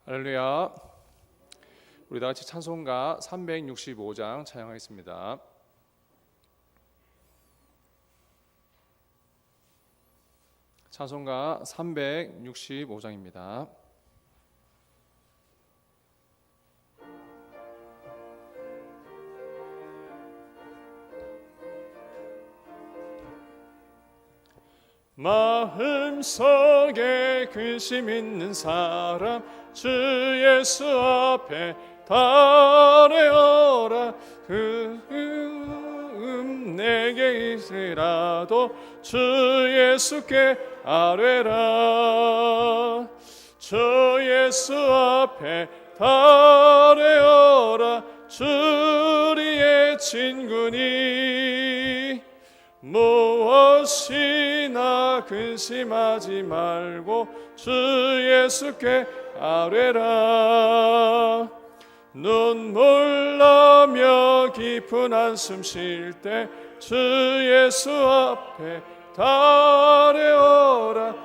할렐루야. 우리 다 같이 찬송가 365장 찬양하겠습니다. 찬송가 365장입니다. 마음속에 근심 있는 사람 주 예수 앞에 달려오라. 내게 있으라도 주 예수께 아뢰라. 주 예수 앞에 달려오라. 주리의 친구니 무엇이나 근심하지 말고 주 예수께 아뢰라. 눈물 나며 깊은 한숨 쉴 때 주 예수 앞에 달려오라.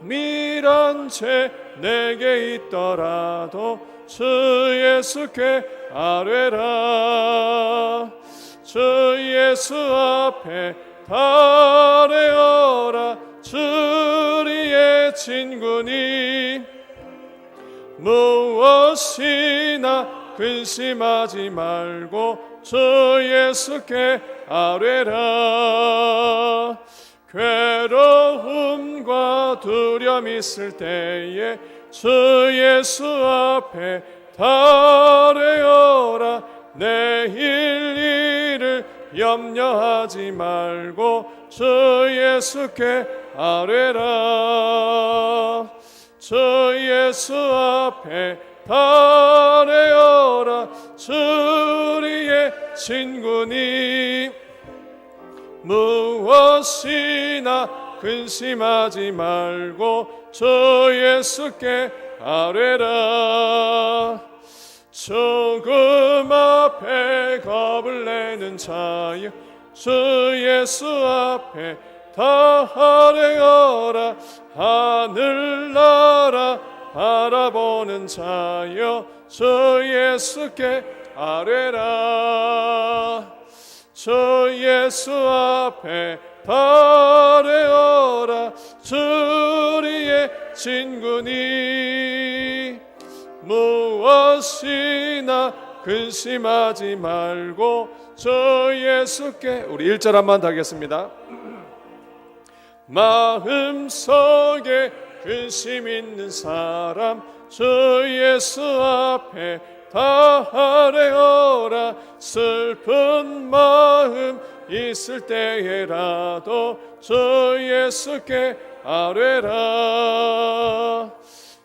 미란 죄 내게 있더라도 주 예수께 아뢰라. 주 예수 앞에 달려오라. 주리의 친구니 무엇이나 근심하지 말고 주 예수께 아뢰라. 괴로움과 두려움 있을 때에 주 예수 앞에 달려오라. 내일 일을 염려하지 말고 주 예수께 아뢰라. 주 예수 앞에 달려오라. 주리의 친구니 무엇이나 근심하지 말고 주 예수께 아뢰라. 죽음 앞에 겁을 내는 자여 주 예수 앞에 달려오라. 하늘나라 바라보는 자여 주 예수께 아뢰라. 주 예수 앞에 달려오라. 주리의 친구니 무엇이나 근심하지 말고 주 예수께. 우리 1절 한번 더 하겠습니다. 마음속에 근심 있는 사람 주 예수 앞에 달려오라. 슬픈 마음 있을 때에라도 주 예수께 아뢰라.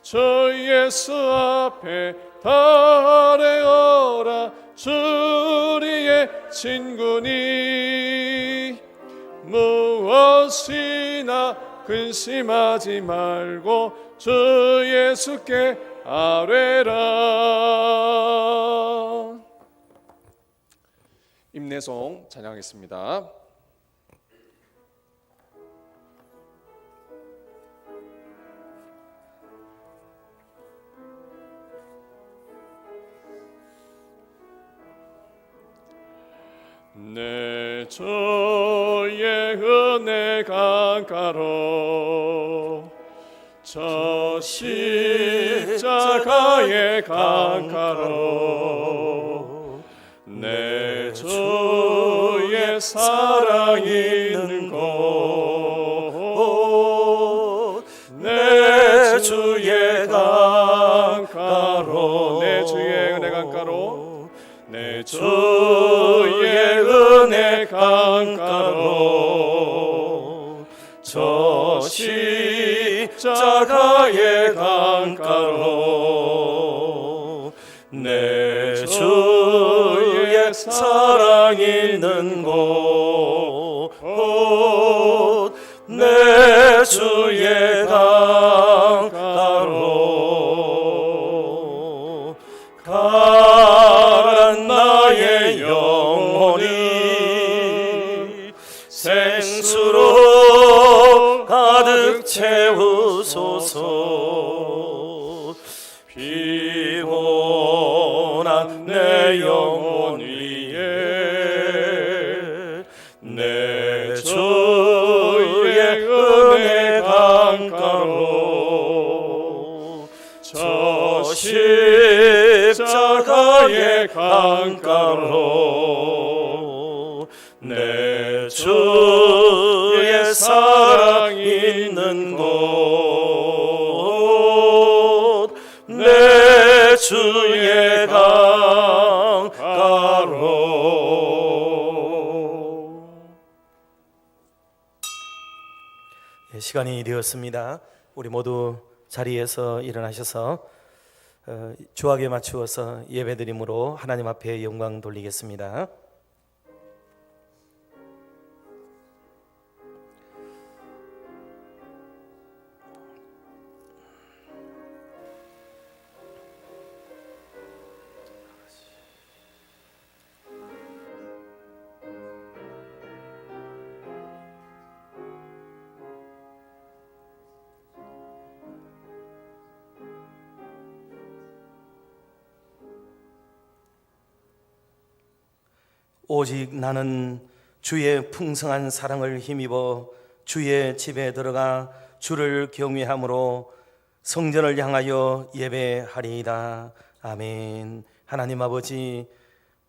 주 예수 앞에 달려오라. 주리의 친구니 무엇이나 근심하지 말고 주 예수께 아뢰라. 임내송 찬양하겠습니다. 내 주의 은혜 강가로 저 십자가의 강가로 내 주의 사랑이 있는 곳 내 주의 강가로 내 주의 은혜 강가로 내 주의 은혜 강가로 저 십자가의 강가로 내 주의 사랑 있는 곳 내 주의 강가로 가란 나의 영혼이 생수로 가득 채우소서. 피곤한 내 영혼 위에 내 주의 은혜 강가로 저 십자가의 강가로 내 주의 사랑 있는 곳 내 주의 강가로. 시간이 되었습니다. 우리 모두 자리에서 일어나셔서 주악에 맞추어서 예배드림으로 하나님 앞에 영광 돌리겠습니다. 오직 나는 주의 풍성한 사랑을 힘입어 주의 집에 들어가 주를 경외함으로 성전을 향하여 예배하리이다. 아멘. 하나님 아버지,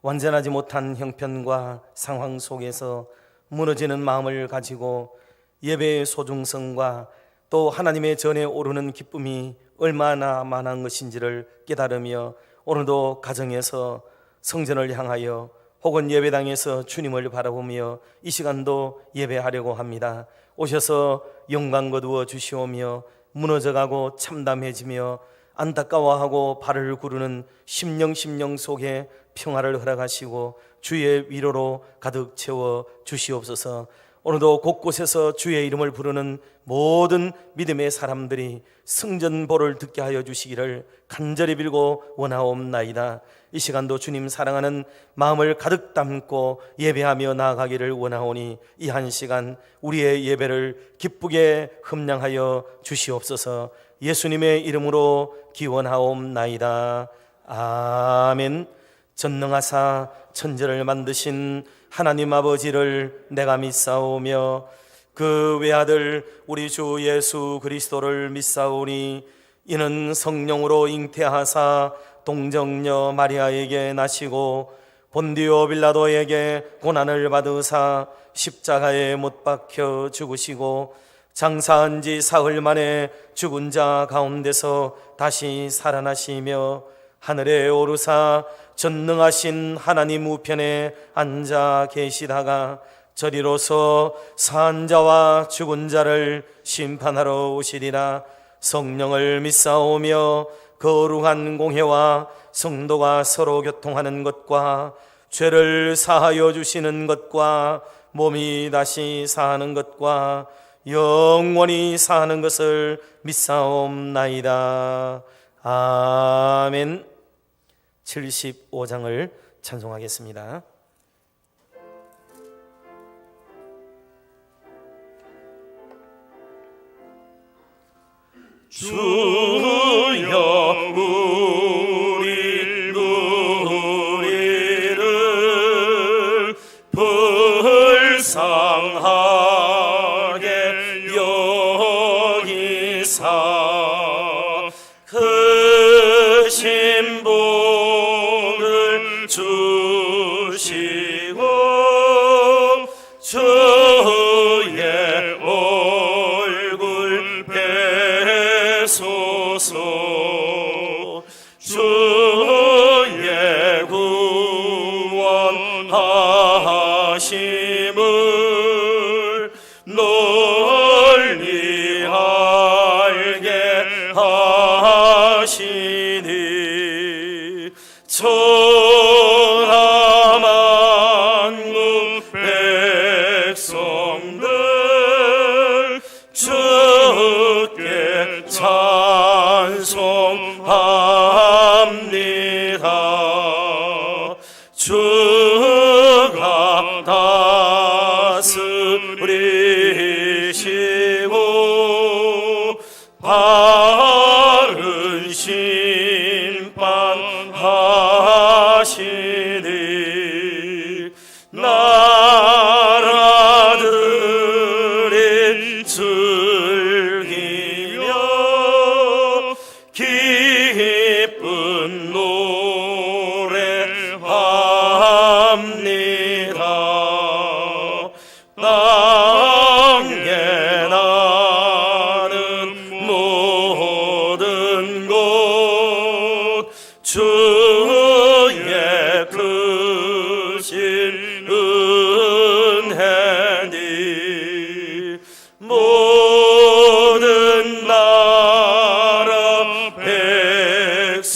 완전하지 못한 형편과 상황 속에서 무너지는 마음을 가지고 예배의 소중성과 또 하나님의 전에 오르는 기쁨이 얼마나 많은 것인지를 깨달으며 오늘도 가정에서 성전을 향하여 혹은 예배당에서 주님을 바라보며 이 시간도 예배하려고 합니다. 오셔서 영광 거두어 주시오며 무너져가고 참담해지며 안타까워하고 발을 구르는 심령 속에 평화를 허락하시고 주의 위로로 가득 채워 주시옵소서. 오늘도 곳곳에서 주의 이름을 부르는 모든 믿음의 사람들이 승전보를 듣게 하여 주시기를 간절히 빌고 원하옵나이다. 이 시간도 주님 사랑하는 마음을 가득 담고 예배하며 나아가기를 원하오니 이 한 시간 우리의 예배를 기쁘게 흠량하여 주시옵소서. 예수님의 이름으로 기원하옵나이다. 아멘. 전능하사 천지를 만드신 하나님 아버지를 내가 믿사오며 그 외아들 우리 주 예수 그리스도를 믿사오니 이는 성령으로 잉태하사 동정녀 마리아에게 나시고 본디오 빌라도에게 고난을 받으사 십자가에 못 박혀 죽으시고 장사한 지 사흘 만에 죽은 자 가운데서 다시 살아나시며 하늘에 오르사 전능하신 하나님 우편에 앉아 계시다가 저리로서 산 자와 죽은 자를 심판하러 오시리라. 성령을 믿사오며 거룩한 공회와 성도가 서로 교통하는 것과 죄를 사하여 주시는 것과 몸이 다시 사는 것과 영원히 사는 것을 믿사옵나이다. 아멘. 75장을 찬송하겠습니다. 주여 우리를 불쌍하게 여기사 그 신복을 주시고 주의 얼굴 배소 즐기며 기쁜 노래합니다. 땅에 나는 모든 곳 주의 크신 은혜니 모든 나라 백성들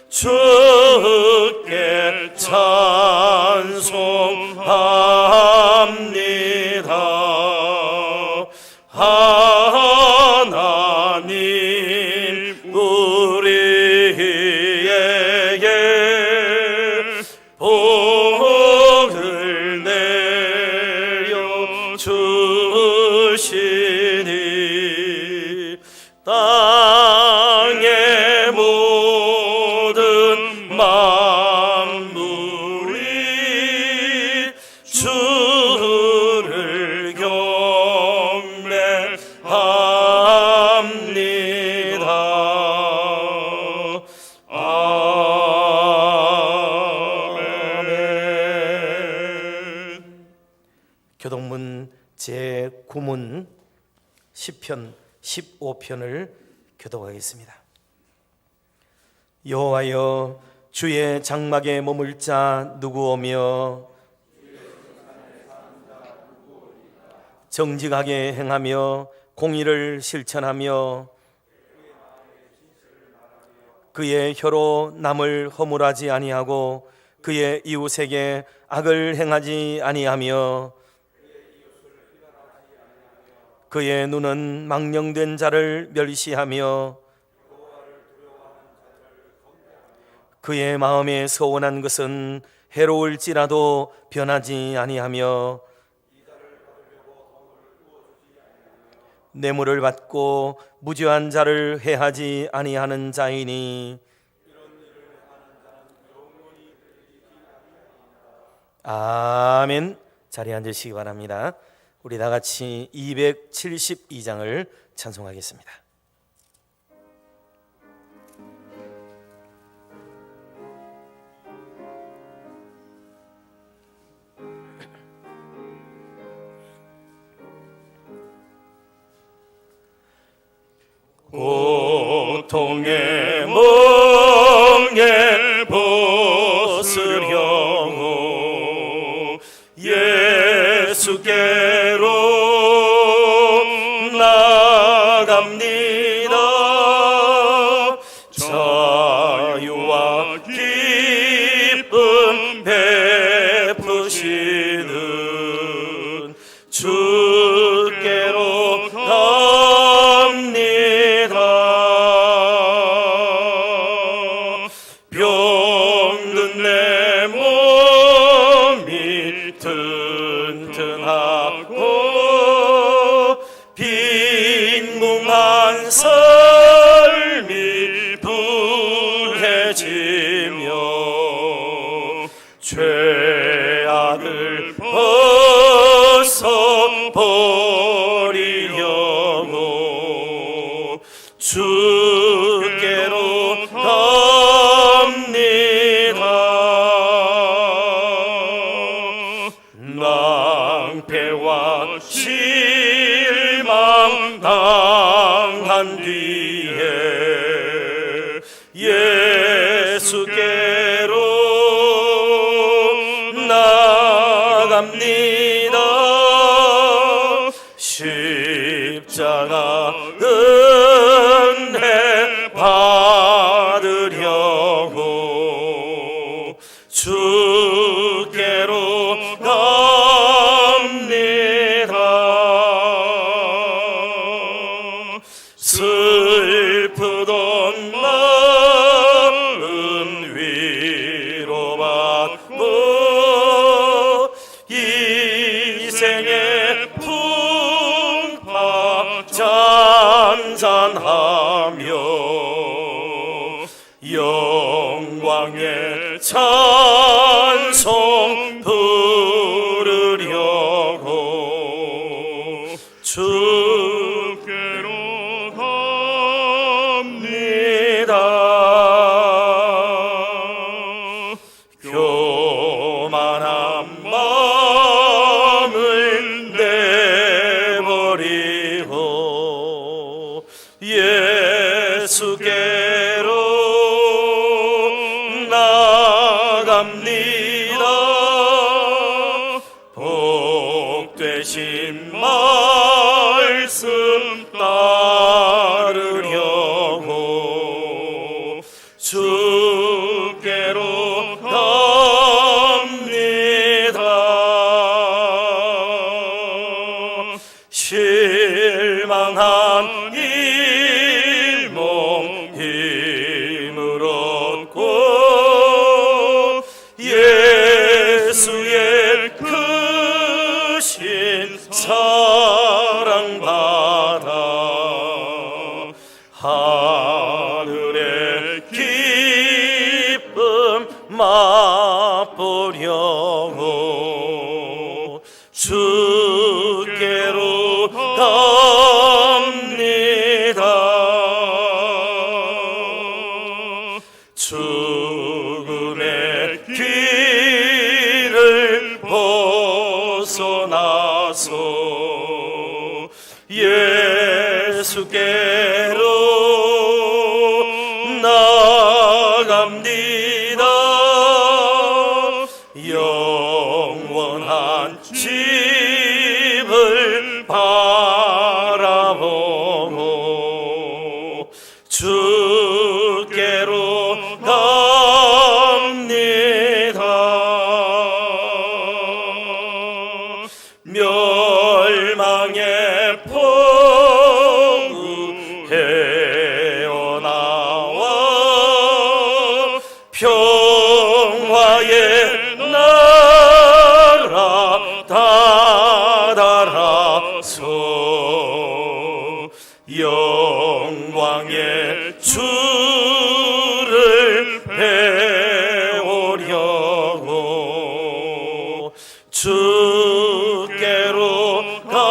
주께 찬송합니다. 하나님 우리에게 복을 내려 주시니 땅의 모든 만물이 주를 경배합니다. 아멘. 교동문 제9문 시편 15편을 교독하겠습니다. 여호와여, 주의 장막에 머물 자 누구오며 정직하게 행하며 공의를 실천하며 그의 혀로 남을 허물하지 아니하고 그의 이웃에게 악을 행하지 아니하며 그의 눈은 망령된 자를 멸시하며 그의 마음에 서원한 것은 해로울지라도 변하지 아니하며 뇌물을 받고 무죄한 자를 해하지 아니하는 자이니 아멘. 자리에 앉으시기 바랍니다. 우리 다 같이 272장을 찬송하겠습니다. 고통의 멍에 벗으려고 예수께로 나갑니다. 자유와 기쁨 베푸시는 주께로 병든 내 몸이 튼튼하고 빈궁한 삶이 부해지며 죄악을 벗어버리려고 주께로 낭패와 실망 당한 뒤에 예수께로 나갑니다. 십자가 은혜 받으려고 주께로 슬프던 마음 위로받고 이 생의 풍파 잔잔하며 영광의 찬송 부르려고 주께로 갑니다. 교만한 마음을 내버리고 예수께로 나갑니다. 복되신 말씀 따르려고 주께로 갑니다. 실망한 일몸 힘을 얻고 예수의 크신 사랑받아 하늘의 기쁨 맛보려고 주께로 갑니다. 죽음의 길을 벗어나서 예수께로 나갑니다. 영원한 집을 바라보고 주께로 갑니다. 멸망의 폭우 헤어나와 평화의 나라 다다라서 영광의 주를 배우려고 주께로 갑니다.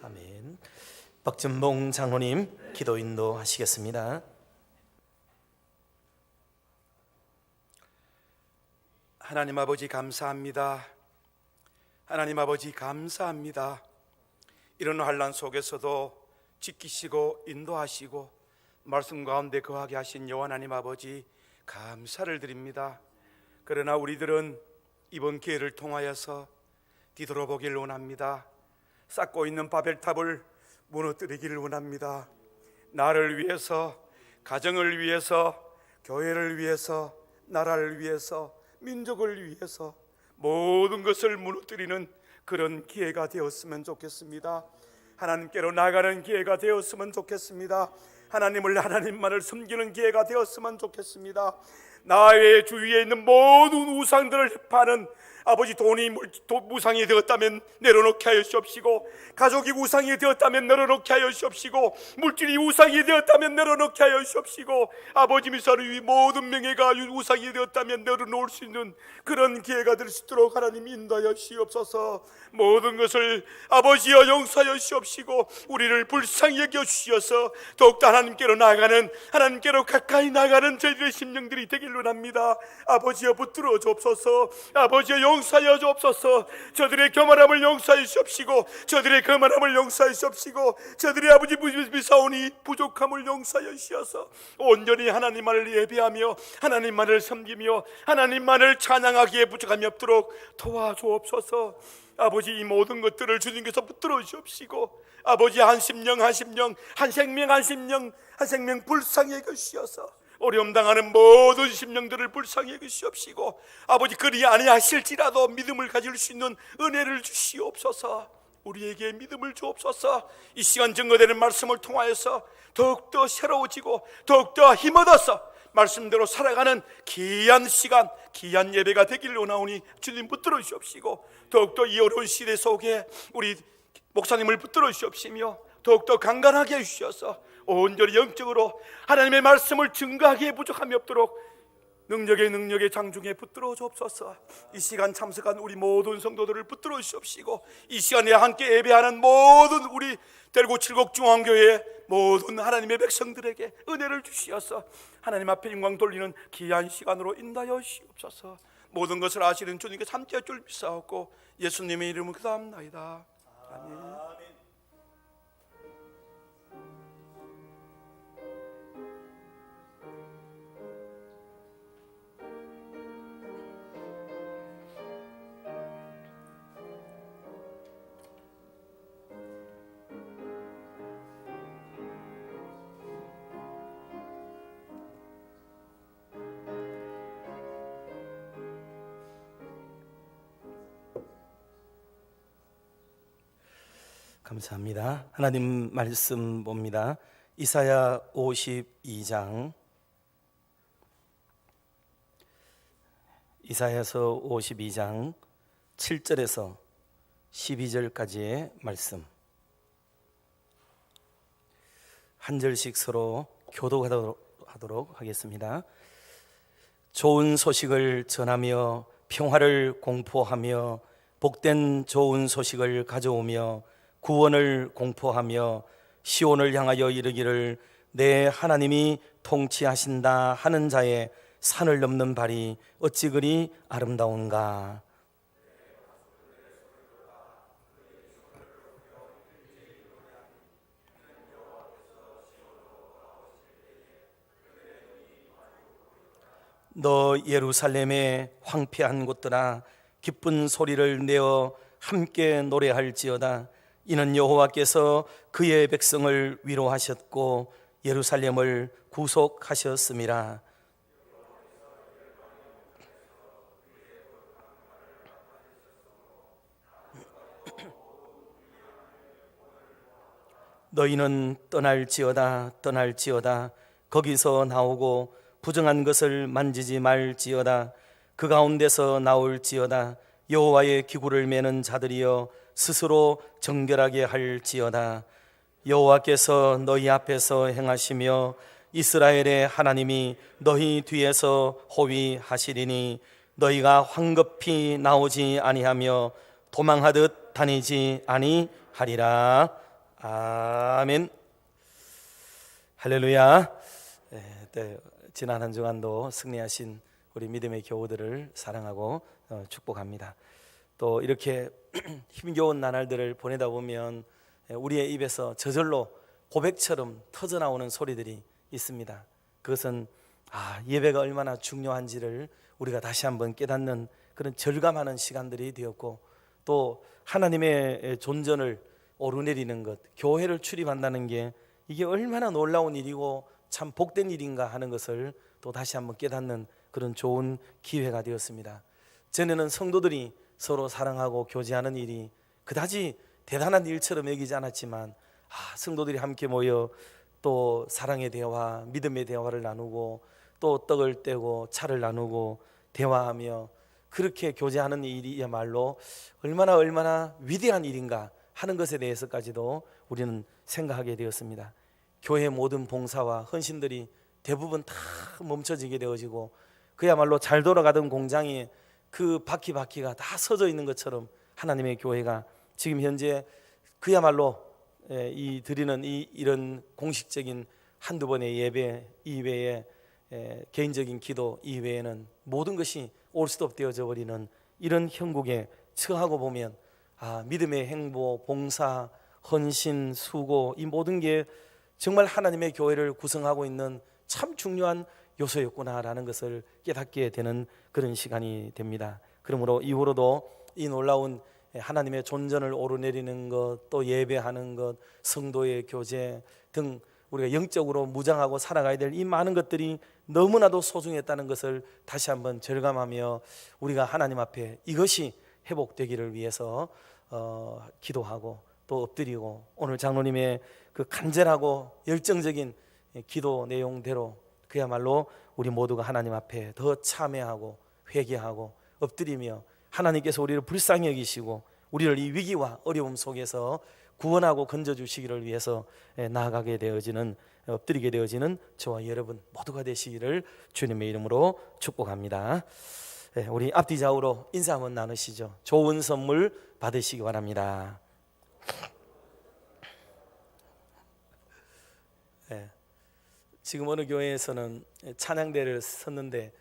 아멘. 박준봉 장로님 기도 인도하시겠습니다. 하나님 아버지 감사합니다. 하나님 아버지 감사합니다. 이런 환난 속에서도 지키시고 인도하시고 말씀 가운데 거하게 하신 여호와 하나님 아버지 감사를 드립니다. 그러나 우리들은 이번 기회를 통하여서 뒤돌아보기를 원합니다. 쌓고 있는 바벨탑을 무너뜨리기를 원합니다. 나를 위해서, 가정을 위해서, 교회를 위해서, 나라를 위해서, 민족을 위해서 모든 것을 무너뜨리는 그런 기회가 되었으면 좋겠습니다. 하나님께로 나가는 기회가 되었으면 좋겠습니다. 하나님만을 섬기는 기회가 되었으면 좋겠습니다. 나의 주위에 있는 모든 우상들을 파는 아버지, 돈이 우상이 되었다면 내려놓게 하여 주옵시고, 가족이 우상이 되었다면 내려놓게 하여 주옵시고, 물질이 우상이 되었다면 내려놓게 하여 주옵시고, 아버지 미사를 모든 명예가 우상이 되었다면 내려놓을 수 있는 그런 기회가 될 수 있도록 하나님 인도하여 주옵소서. 모든 것을 아버지여 용서하여 주옵시고 우리를 불쌍히 여겨 주시어서 더욱더 하나님께로 나아가는, 하나님께로 가까이 나가는 저희들의 심령들이 되길 원합니다. 아버지여 붙들어 주옵소서. 아버지여 용서하여 주옵소서. 저들의 교만함을 용서하여 주옵시고, 저들의 거만함을 용서하여 주옵시고, 저들의 아버지 미사오니 부족함을 용서하여 주셔서 온전히 하나님만을 예배하며 하나님만을 섬기며 하나님만을 찬양하기에 부족함이 없도록 도와주옵소서. 아버지, 이 모든 것들을 주님께서 붙들어 주옵시고, 아버지 한 심령 한 심령, 한 생명 한 심령 한 생명 불쌍히 여기시어서 어려움 당하는 모든 심령들을 불쌍히 여기시옵시고, 아버지 그리 아니하실지라도 믿음을 가질 수 있는 은혜를 주시옵소서. 우리에게 믿음을 주옵소서. 이 시간 증거되는 말씀을 통하여서 더욱더 새로워지고 더욱더 힘얻어서 말씀대로 살아가는 귀한 시간, 귀한 예배가 되기를 원하오니 주님 붙들어 주옵시고, 더욱더 이 어려운 시대 속에 우리 목사님을 붙들어 주옵시며 더욱더 강건하게 해주셔서 온전히 영적으로 하나님의 말씀을 증거하기에 부족함이 없도록 능력의 장중에 붙들어 주옵소서. 이 시간 참석한 우리 모든 성도들을 붙들어 주옵시고, 이 시간에 함께 예배하는 모든 우리 대구 칠곡중앙교회 모든 하나님의 백성들에게 은혜를 주시어서 하나님 앞에 영광 돌리는 귀한 시간으로 인도하여 주옵소서. 모든 것을 아시는 주님께 함께할 줄 믿사옵고 예수님의 이름으로 기도합나이다. 아멘. 감사합니다. 하나님 말씀 봅니다. 이사야 52장, 이사야서 52장 7절에서 12절까지의 말씀, 한 절씩 서로 교독하도록 하겠습니다. 좋은 소식을 전하며 평화를 공포하며 복된 좋은 소식을 가져오며 구원을 공포하며 시온을 향하여 이르기를 내 하나님이 통치하신다 하는 자의 산을 넘는 발이 어찌 그리 아름다운가. 너 예루살렘의 황폐한 곳들아 기쁜 소리를 내어 함께 노래할지어다. 이는 여호와께서 그의 백성을 위로하셨고 예루살렘을 구속하셨음이라. 너희는 떠날지어다 거기서 나오고 부정한 것을 만지지 말지어다. 그 가운데서 나올지어다. 여호와의 기구를 매는 자들이여 스스로 정결하게 할지어다. 여호와께서 너희 앞에서 행하시며 이스라엘의 하나님이 너희 뒤에서 호위하시리니 너희가 황급히 나오지 아니하며 도망하듯 다니지 아니하리라. 아멘. 할렐루야. 지난 한 주간도 승리하신 우리 믿음의 교우들을 사랑하고 축복합니다. 또 이렇게 힘겨운 나날들을 보내다 보면 우리의 입에서 저절로 고백처럼 터져나오는 소리들이 있습니다. 그것은 예배가 얼마나 중요한지를 우리가 다시 한번 깨닫는 그런 절감하는 시간들이 되었고, 또 하나님의 존전을 오르내리는 것, 교회를 출입한다는 게 이게 얼마나 놀라운 일이고 참 복된 일인가 하는 것을 또 다시 한번 깨닫는 그런 좋은 기회가 되었습니다. 전에는 성도들이 서로 사랑하고 교제하는 일이 그다지 대단한 일처럼 여기지 않았지만 성도들이 함께 모여 또 사랑의 대화, 믿음의 대화를 나누고 또 떡을 떼고 차를 나누고 대화하며 그렇게 교제하는 일이야말로 얼마나 위대한 일인가 하는 것에 대해서까지도 우리는 생각하게 되었습니다. 교회 모든 봉사와 헌신들이 대부분 다 멈춰지게 되어지고 그야말로 잘 돌아가던 공장이 그 바퀴가 다 서져 있는 것처럼 하나님의 교회가 지금 현재 그야말로 이 드리는 이런 공식적인 한두 번의 예배 이외에 개인적인 기도 이외에는 모든 것이 올스톱 되어져 버리는 이런 형국에 처하고 보면 믿음의 행보, 봉사, 헌신, 수고 이 모든 게 정말 하나님의 교회를 구성하고 있는 참 중요한 요소였구나라는 것을 깨닫게 되는 그런 시간이 됩니다. 그러므로 이후로도 이 놀라운 하나님의 존전을 오르내리는 것, 또 예배하는 것, 성도의 교제 등 우리가 영적으로 무장하고 살아가야 될 이 많은 것들이 너무나도 소중했다는 것을 다시 한번 절감하며 우리가 하나님 앞에 이것이 회복되기를 위해서 기도하고 또 엎드리고 오늘 장로님의 그 간절하고 열정적인 기도 내용대로 그야말로 우리 모두가 하나님 앞에 더 참회하고 회개하고 엎드리며 하나님께서 우리를 불쌍히 여기시고 우리를 이 위기와 어려움 속에서 구원하고 건져주시기를 위해서 나아가게 되어지는 엎드리게 되어지는 저와 여러분 모두가 되시기를 주님의 이름으로 축복합니다. 우리 앞뒤 좌우로 인사 한번 나누시죠. 좋은 선물 받으시기 바랍니다. 지금 어느 교회에서는 찬양대를 섰는데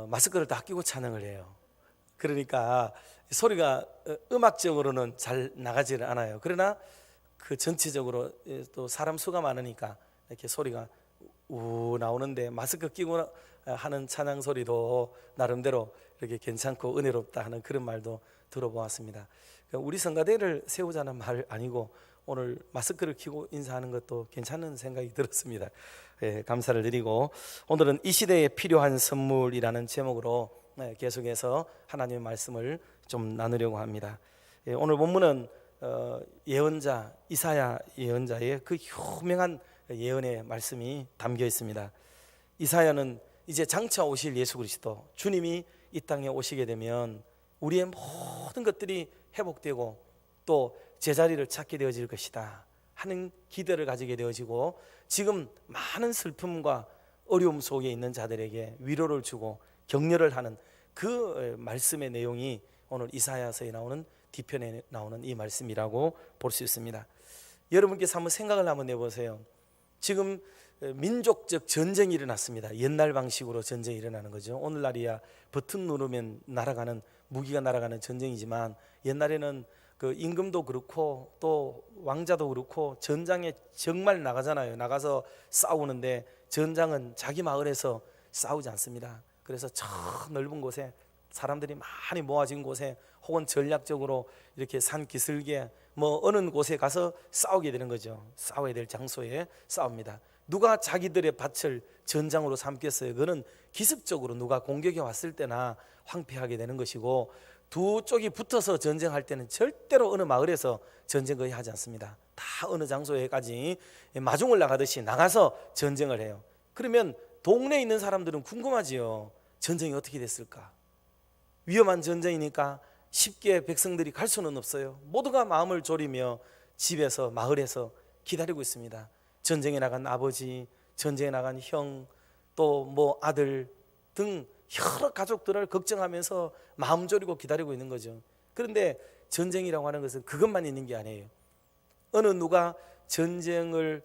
마스크를 다 끼고 찬양을 해요. 그러니까 소리가 음악적으로는 잘 나가지를 않아요. 그러나 그 전체적으로 또 사람 수가 많으니까 이렇게 소리가 우 나오는데, 마스크 끼고 하는 찬양 소리도 나름대로 이렇게 괜찮고 은혜롭다 하는 그런 말도 들어보았습니다. 우리 성가대를 세우자는 말 아니고 오늘 마스크를 끼고 인사하는 것도 괜찮은 생각이 들었습니다. 감사를 드리고, 오늘은 이 시대에 필요한 선물이라는 제목으로 계속해서 하나님의 말씀을 좀 나누려고 합니다. 오늘 본문은 예언자 이사야 예언자의 그 유명한 예언의 말씀이 담겨 있습니다. 이사야는 이제 장차 오실 예수 그리스도 주님이 이 땅에 오시게 되면 우리의 모든 것들이 회복되고 또 제자리를 찾게 되어질 것이다 하는 기대를 가지게 되어지고, 지금 많은 슬픔과 어려움 속에 있는 자들에게 위로를 주고 격려를 하는 그 말씀의 내용이 오늘 이사야서에 나오는 뒤편에 나오는 이 말씀이라고 볼 수 있습니다. 여러분께서 한번 생각을 한번 해보세요. 지금 민족적 전쟁이 일어났습니다. 옛날 방식으로 전쟁이 일어나는 거죠. 오늘날이야 버튼 누르면 날아가는, 무기가 날아가는 전쟁이지만, 옛날에는 그 임금도 그렇고 또 왕자도 그렇고 전장에 정말 나가잖아요. 나가서 싸우는데 전장은 자기 마을에서 싸우지 않습니다. 그래서 저 넓은 곳에 사람들이 많이 모아진 곳에, 혹은 전략적으로 이렇게 산 기슭에 뭐 어느 곳에 가서 싸우게 되는 거죠. 싸워야 될 장소에 싸웁니다. 누가 자기들의 밭을 전장으로 삼겠어요? 그거는 기습적으로 누가 공격해 왔을 때나 황폐하게 되는 것이고, 두 쪽이 붙어서 전쟁할 때는 절대로 어느 마을에서 전쟁 거의 하지 않습니다. 다 어느 장소에까지 마중을 나가듯이 나가서 전쟁을 해요. 그러면 동네에 있는 사람들은 궁금하지요. 전쟁이 어떻게 됐을까? 위험한 전쟁이니까 쉽게 백성들이 갈 수는 없어요. 모두가 마음을 졸이며 집에서, 마을에서 기다리고 있습니다. 전쟁에 나간 아버지, 전쟁에 나간 형, 또 뭐 아들 등 여러 가족들을 걱정하면서 마음 졸이고 기다리고 있는 거죠. 그런데 전쟁이라고 하는 것은 그것만 있는 게 아니에요. 어느 누가 전쟁을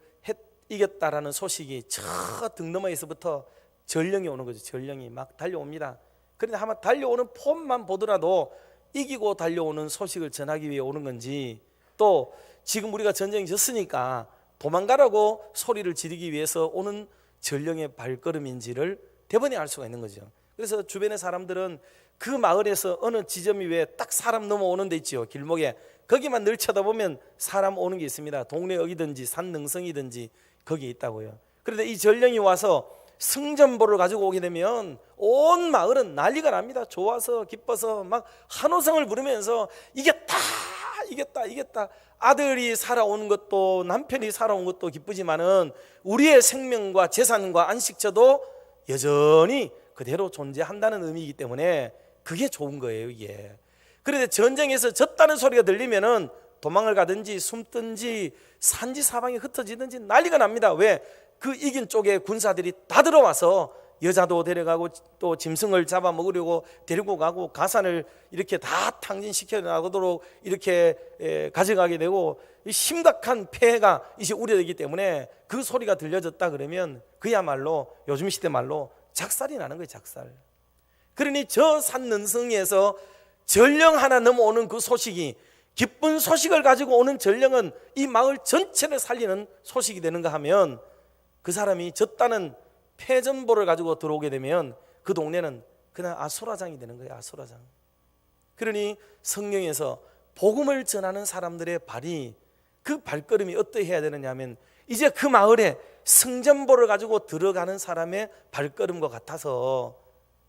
이겼다라는 소식이 저 등 너머에서부터 전령이 오는 거죠. 전령이 막 달려옵니다. 그런데 아마 달려오는 폼만 보더라도 이기고 달려오는 소식을 전하기 위해 오는 건지, 또 지금 우리가 전쟁이 졌으니까 도망가라고 소리를 지르기 위해서 오는 전령의 발걸음인지를 대번에 알 수가 있는 거죠. 그래서 주변의 사람들은 그 마을에서 어느 지점이 왜 딱 사람 넘어오는 데 있지요. 길목에 거기만 늘 쳐다보면 사람 오는 게 있습니다. 동네 어디든지 산 능성이든지 거기에 있다고요. 그런데 이 전령이 와서 승전보를 가지고 오게 되면 온 마을은 난리가 납니다. 좋아서 기뻐서 막 한호성을 부르면서 이겼다 이겼다 이겼다. 아들이 살아오는 것도 남편이 살아온 것도 기쁘지만은 우리의 생명과 재산과 안식처도 여전히 그대로 존재한다는 의미이기 때문에 그게 좋은 거예요, 이게. 그런데 전쟁에서 졌다는 소리가 들리면은 도망을 가든지 숨든지 산지 사방에 흩어지든지 난리가 납니다. 왜? 그 이긴 쪽에 군사들이 다 들어와서 여자도 데려가고 또 짐승을 잡아먹으려고 데리고 가고 가산을 이렇게 다 탕진시켜 나가도록 이렇게 가져가게 되고, 심각한 폐해가 이제 우려되기 때문에 그 소리가 들려졌다 그러면 그야말로 요즘 시대 말로 작살이 나는 거예요, 작살. 그러니 저 산능성에서 전령 하나 넘어오는 그 소식이, 기쁜 소식을 가지고 오는 전령은 이 마을 전체를 살리는 소식이 되는가 하면, 그 사람이 졌다는 패전보를 가지고 들어오게 되면 그 동네는 그냥 아수라장이 되는 거예요, 아수라장. 그러니 성경에서 복음을 전하는 사람들의 발이, 그 발걸음이 어떠해야 되느냐 하면 이제 그 마을에 승전보를 가지고 들어가는 사람의 발걸음과 같아서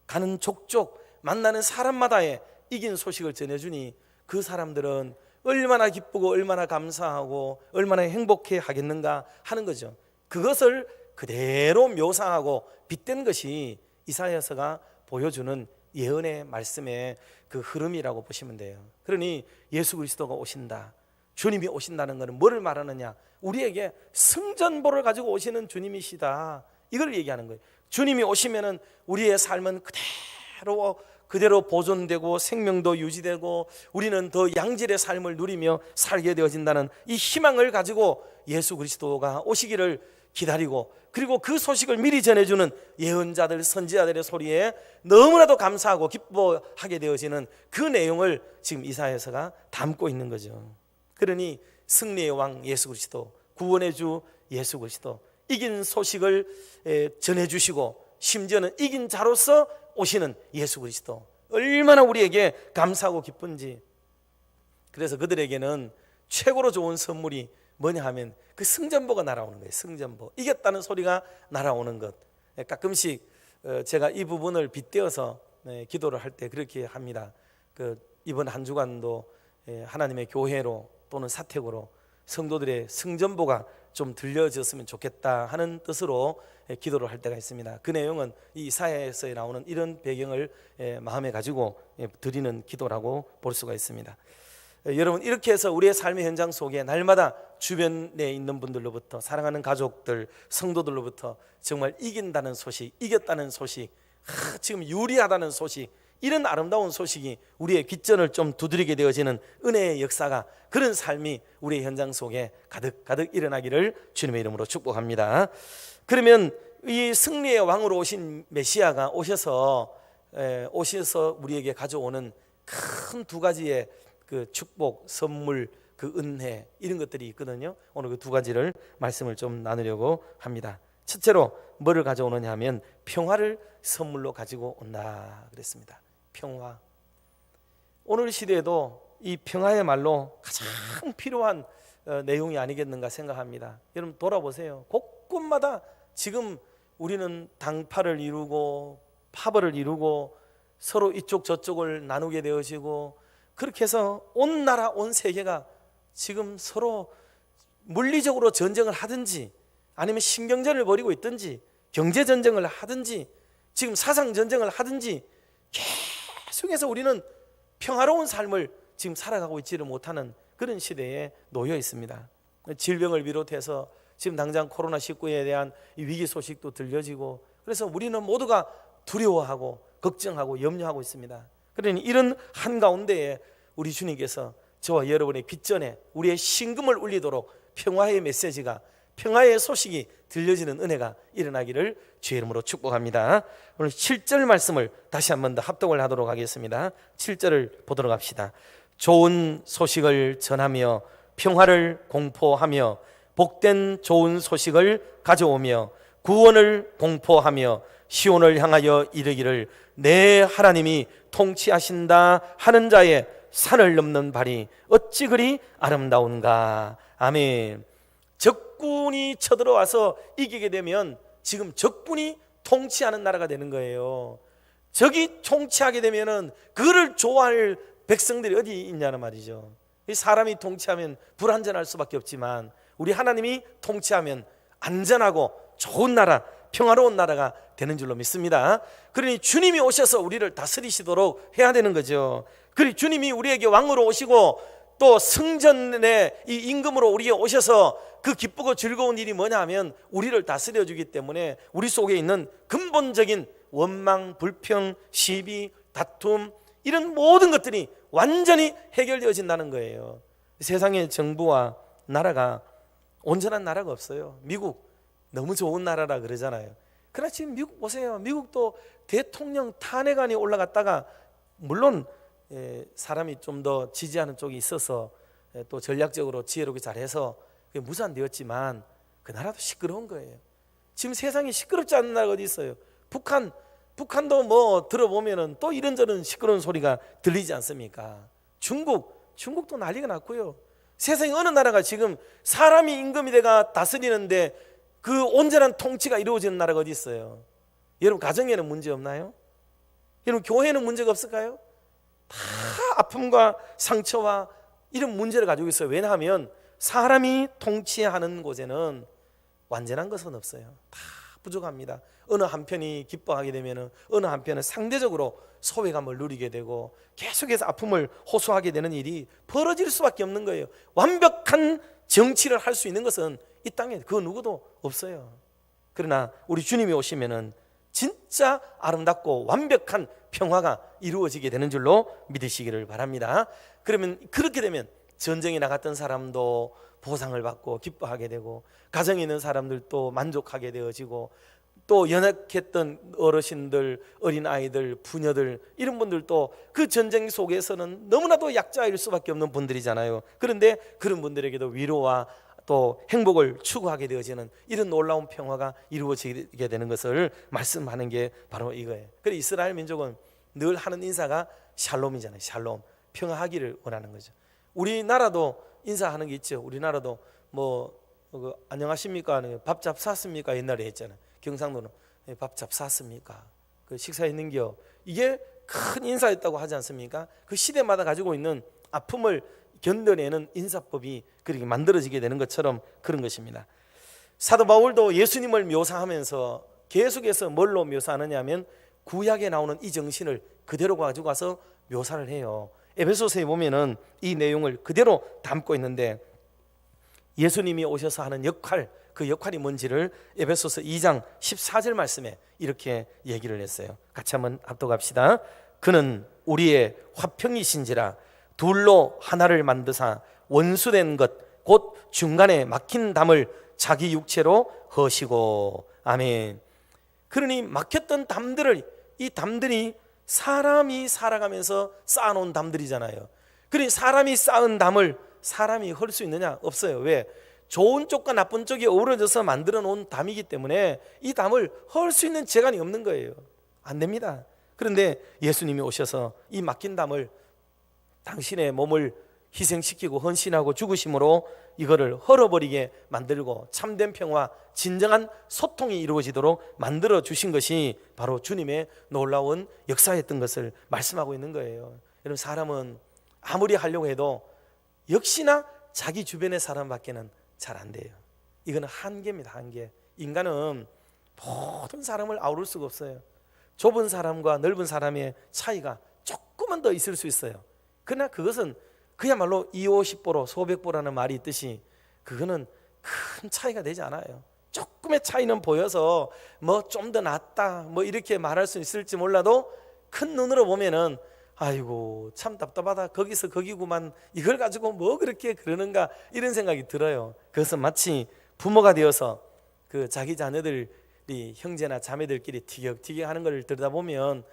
가는 족족 만나는 사람마다의 이긴 소식을 전해주니 그 사람들은 얼마나 기쁘고 얼마나 감사하고 얼마나 행복해 하겠는가 하는 거죠. 그것을 그대로 묘사하고 빗댄 것이 이사야서가 보여주는 예언의 말씀의 그 흐름이라고 보시면 돼요. 그러니 예수 그리스도가 오신다, 주님이 오신다는 것은 뭐를 말하느냐? 우리에게 승전보를 가지고 오시는 주님이시다, 이걸 얘기하는 거예요. 주님이 오시면은 우리의 삶은 그대로 보존되고 생명도 유지되고 우리는 더 양질의 삶을 누리며 살게 되어진다는 이 희망을 가지고 예수 그리스도가 오시기를 기다리고, 그리고 그 소식을 미리 전해주는 예언자들, 선지자들의 소리에 너무나도 감사하고 기뻐하게 되어지는 그 내용을 지금 이사야서가 담고 있는 거죠. 그러니 승리의 왕 예수 그리스도, 구원의 주 예수 그리스도, 이긴 소식을 전해주시고 심지어는 이긴 자로서 오시는 예수 그리스도, 얼마나 우리에게 감사하고 기쁜지. 그래서 그들에게는 최고로 좋은 선물이 뭐냐 하면 그 승전보가 날아오는 거예요. 승전보, 이겼다는 소리가 날아오는 것. 가끔씩 제가 이 부분을 빗대어서 기도를 할 때 그렇게 합니다. 이번 한 주간도 하나님의 교회로 또는 사택으로 성도들의 승전보가 좀 들려졌으면 좋겠다 하는 뜻으로 기도를 할 때가 있습니다. 그 내용은 이 이사야에서 나오는 이런 배경을 마음에 가지고 드리는 기도라고 볼 수가 있습니다. 여러분, 이렇게 해서 우리의 삶의 현장 속에 날마다 주변에 있는 분들로부터, 사랑하는 가족들, 성도들로부터 정말 이긴다는 소식, 이겼다는 소식, 지금 유리하다는 소식, 이런 아름다운 소식이 우리의 귓전을 좀 두드리게 되어지는 은혜의 역사가, 그런 삶이 우리의 현장 속에 가득 일어나기를 주님의 이름으로 축복합니다. 그러면 이 승리의 왕으로 오신 메시아가 오셔서 우리에게 가져오는 큰 두 가지의 그 축복, 선물, 그 은혜, 이런 것들이 있거든요. 오늘 그 두 가지를 말씀을 좀 나누려고 합니다. 첫째로 뭐를 가져오느냐 하면 평화를 선물로 가지고 온다 그랬습니다. 평화. 오늘 시대에도 이 평화야말로 가장 필요한 내용이 아니겠는가 생각합니다. 여러분 돌아보세요. 곳곳마다 지금 우리는 당파를 이루고 파벌을 이루고 서로 이쪽 저쪽을 나누게 되어지고, 그렇게 해서 온 나라 온 세계가 지금 서로 물리적으로 전쟁을 하든지 아니면 신경전을 벌이고 있든지 경제전쟁을 하든지 지금 사상전쟁을 하든지 계속해서 우리는 평화로운 삶을 지금 살아가고 있지를 못하는 그런 시대에 놓여 있습니다. 질병을 비롯해서 지금 당장 코로나19에 대한 이 위기 소식도 들려지고, 그래서 우리는 모두가 두려워하고 걱정하고 염려하고 있습니다. 그러니 이런 한가운데에 우리 주님께서 저와 여러분의 귓전에 우리의 신금을 울리도록 평화의 메시지가, 평화의 소식이 들려지는 은혜가 일어나기를 주의 이름으로 축복합니다. 오늘 7절 말씀을 다시 한 번 더 합독을 하도록 하겠습니다. 7절을 보도록 합시다. 좋은 소식을 전하며 평화를 공포하며 복된 좋은 소식을 가져오며 구원을 공포하며 시온을 향하여 이르기를 내 하나님이 통치하신다 하는 자의 산을 넘는 발이 어찌 그리 아름다운가. 아멘. 적군이 쳐들어와서 이기게 되면 지금 적군이 통치하는 나라가 되는 거예요. 적이 통치하게 되면은 그를 좋아할 백성들이 어디 있냐는 말이죠. 사람이 통치하면 불안전할 수밖에 없지만 우리 하나님이 통치하면 안전하고 좋은 나라, 평화로운 나라가 되는 줄로 믿습니다. 그러니 주님이 오셔서 우리를 다스리시도록 해야 되는 거죠. 그리고 주님이 우리에게 왕으로 오시고 또 성전의 이 임금으로 우리에게 오셔서 그 기쁘고 즐거운 일이 뭐냐 하면 우리를 다스려 주기 때문에 우리 속에 있는 근본적인 원망, 불평, 시비, 다툼, 이런 모든 것들이 완전히 해결되어진다는 거예요. 세상의 정부와 나라가 온전한 나라가 없어요. 미국 너무 좋은 나라라 그러잖아요. 그러나 지금 미국 보세요. 미국도 대통령 탄핵안이 올라갔다가 물론 사람이 좀 더 지지하는 쪽이 있어서 또 전략적으로 지혜롭게 잘해서 무산되었지만 그 나라도 시끄러운 거예요. 지금 세상에 시끄럽지 않은 나라가 어디 있어요? 북한도 뭐 들어보면은 또 이런저런 시끄러운 소리가 들리지 않습니까? 중국도 난리가 났고요. 세상에 어느 나라가 지금 사람이 임금이 돼가 다스리는데 그 온전한 통치가 이루어지는 나라가 어디 있어요? 여러분 가정에는 문제 없나요? 여러분 교회는 문제가 없을까요? 다 아픔과 상처와 이런 문제를 가지고 있어요. 왜냐하면 사람이 통치하는 곳에는 완전한 것은 없어요. 다 부족합니다. 어느 한편이 기뻐하게 되면 어느 한편은 상대적으로 소외감을 누리게 되고 계속해서 아픔을 호소하게 되는 일이 벌어질 수밖에 없는 거예요. 완벽한 정치를 할 수 있는 것은 이 땅에 그 누구도 없어요. 그러나 우리 주님이 오시면은 진짜 아름답고 완벽한 평화가 이루어지게 되는 줄로 믿으시기를 바랍니다. 그러면 그렇게 되면 전쟁에 나갔던 사람도 보상을 받고 기뻐하게 되고, 가정에 있는 사람들도 만족하게 되어지고, 또 연약했던 어르신들, 어린아이들, 부녀들, 이런 분들도 그 전쟁 속에서는 너무나도 약자일 수밖에 없는 분들이잖아요. 그런데 그런 분들에게도 위로와 또 행복을 추구하게 되어지는 이런 놀라운 평화가 이루어지게 되는 것을 말씀하는 게 바로 이거예요. 그래서 이스라엘 민족은 늘 하는 인사가 샬롬이잖아요. 샬롬, 평화하기를 원하는 거죠. 우리나라도 인사하는 게 있죠. 우리나라도 안녕하십니까, 밥 잡 샀습니까 옛날에 했잖아요. 경상도는 밥 잡 샀습니까, 그 식사했는겨. 이게 큰 인사였다고 하지 않습니까? 그 시대마다 가지고 있는 아픔을 견뎌내는 인사법이 그렇게 만들어지게 되는 것처럼 그런 것입니다. 사도 바울도 예수님을 묘사하면서 계속해서 뭘로 묘사하느냐 하면 구약에 나오는 이 정신을 그대로 가지고 와서 묘사를 해요. 에베소서에 보면은 이 내용을 그대로 담고 있는데, 예수님이 오셔서 하는 역할, 그 역할이 뭔지를 에베소서 2장 14절 말씀에 이렇게 얘기를 했어요. 같이 한번 합독합시다. 그는 우리의 화평이신지라 둘로 하나를 만드사 원수된 것 곧 중간에 막힌 담을 자기 육체로 허시고. 아멘. 그러니 막혔던 담들을, 이 담들이 사람이 살아가면서 쌓아놓은 담들이잖아요. 그러니 사람이 쌓은 담을 사람이 헐 수 있느냐? 없어요. 왜? 좋은 쪽과 나쁜 쪽이 어우러져서 만들어 놓은 담이기 때문에 이 담을 헐 수 있는 재간이 없는 거예요. 안 됩니다. 그런데 예수님이 오셔서 이 막힌 담을, 당신의 몸을 희생시키고 헌신하고 죽으심으로 이거를 헐어버리게 만들고 참된 평화, 진정한 소통이 이루어지도록 만들어 주신 것이 바로 주님의 놀라운 역사였던 것을 말씀하고 있는 거예요. 여러분, 사람은 아무리 하려고 해도 역시나 자기 주변의 사람밖에는 잘 안 돼요. 이거는 한계입니다. 한계. 인간은 모든 사람을 아우를 수가 없어요. 좁은 사람과 넓은 사람의 차이가 조금만 더 있을 수 있어요. 그러나 그것은 그야말로 250보로 소백보라는 말이 있듯이 그거는 큰 차이가 되지 않아요. 조금의 차이는 보여서 좀 더 낫다 이렇게 말할 수 있을지 몰라도, 큰 눈으로 보면은 아이고 참 답답하다, 거기서 거기구만, 이걸 가지고 뭐 그렇게 그러는가, 이런 생각이 들어요. 그것은 마치 부모가 되어서 그 자기 자녀들이, 형제나 자매들끼리 티격태격하는 걸 들여다보면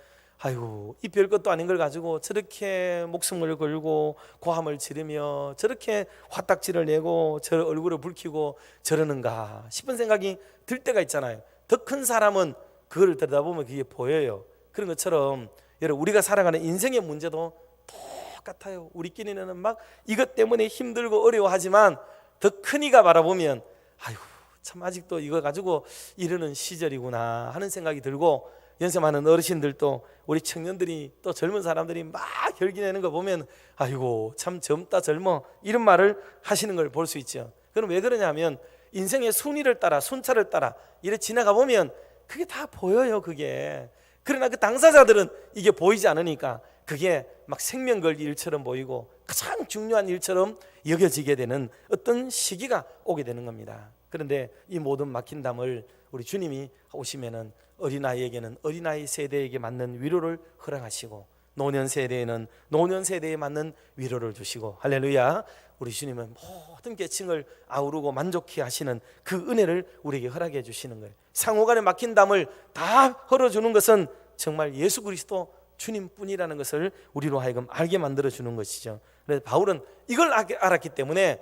아이고 이 별것도 아닌 걸 가지고 저렇게 목숨을 걸고 고함을 지르며 저렇게 화딱지를 내고 저 얼굴을 붉히고 저러는가 싶은 생각이 들 때가 있잖아요. 더 큰 사람은 그걸 들여다보면 그게 보여요. 그런 것처럼 여러분, 우리가 살아가는 인생의 문제도 똑같아요. 우리끼리는 막 이것 때문에 힘들고 어려워하지만 더 큰 이가 바라보면 아이고 참 아직도 이거 가지고 이러는 시절이구나 하는 생각이 들고, 연세 많은 어르신들도 우리 청년들이 또 젊은 사람들이 막 혈기 내는 거 보면 아이고 참 젊다 젊어, 이런 말을 하시는 걸 볼 수 있죠. 그럼 왜 그러냐면 인생의 순위를 따라, 순차를 따라 이래 지나가 보면 그게 다 보여요. 그게. 그러나 그 당사자들은 이게 보이지 않으니까 그게 막 생명 걸 일처럼 보이고 가장 중요한 일처럼 여겨지게 되는 어떤 시기가 오게 되는 겁니다. 그런데 이 모든 막힌 담을 우리 주님이 오시면은 어린아이에게는 어린아이 세대에게 맞는 위로를 허락하시고, 노년 세대에는 노년 세대에 맞는 위로를 주시고, 할렐루야. 우리 주님은 모든 계층을 아우르고 만족해 하시는 그 은혜를 우리에게 허락해 주시는 거예요. 상호간에 막힌 담을 다 헐어주는 것은 정말 예수 그리스도 주님뿐이라는 것을 우리로 하여금 알게 만들어 주는 것이죠. 그래서 바울은 이걸 알았기 때문에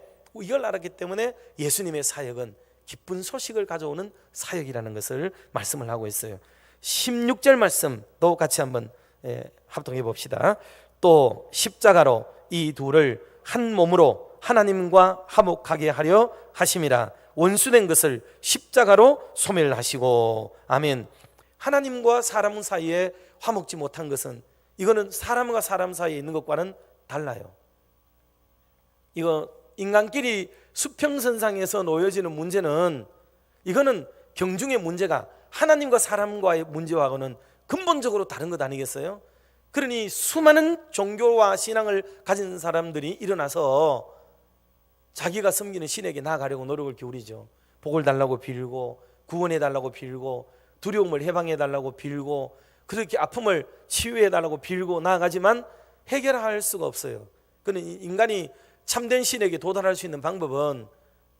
예수님의 사역은 기쁜 소식을 가져오는 사역이라는 것을 말씀을 하고 있어요. 16절 말씀도 같이 한번 합동해 봅시다. 또 십자가로 이 둘을 한 몸으로 하나님과 화목하게 하려 하심이라. 원수된 것을 십자가로 소멸하시고. 아멘. 하나님과 사람 사이에 화목지 못한 것은, 이거는 사람과 사람 사이에 있는 것과는 달라요. 이거 인간끼리 수평선상에서 놓여지는 문제는, 이거는 경중의 문제가 하나님과 사람과의 문제하고는 근본적으로 다른 것 아니겠어요? 그러니 수많은 종교와 신앙을 가진 사람들이 일어나서 자기가 섬기는 신에게 나아가려고 노력을 기울이죠. 복을 달라고 빌고, 구원해 달라고 빌고, 두려움을 해방해 달라고 빌고, 그렇게 아픔을 치유해 달라고 빌고 나아가지만 해결할 수가 없어요. 그는 인간이 참된 신에게 도달할 수 있는 방법은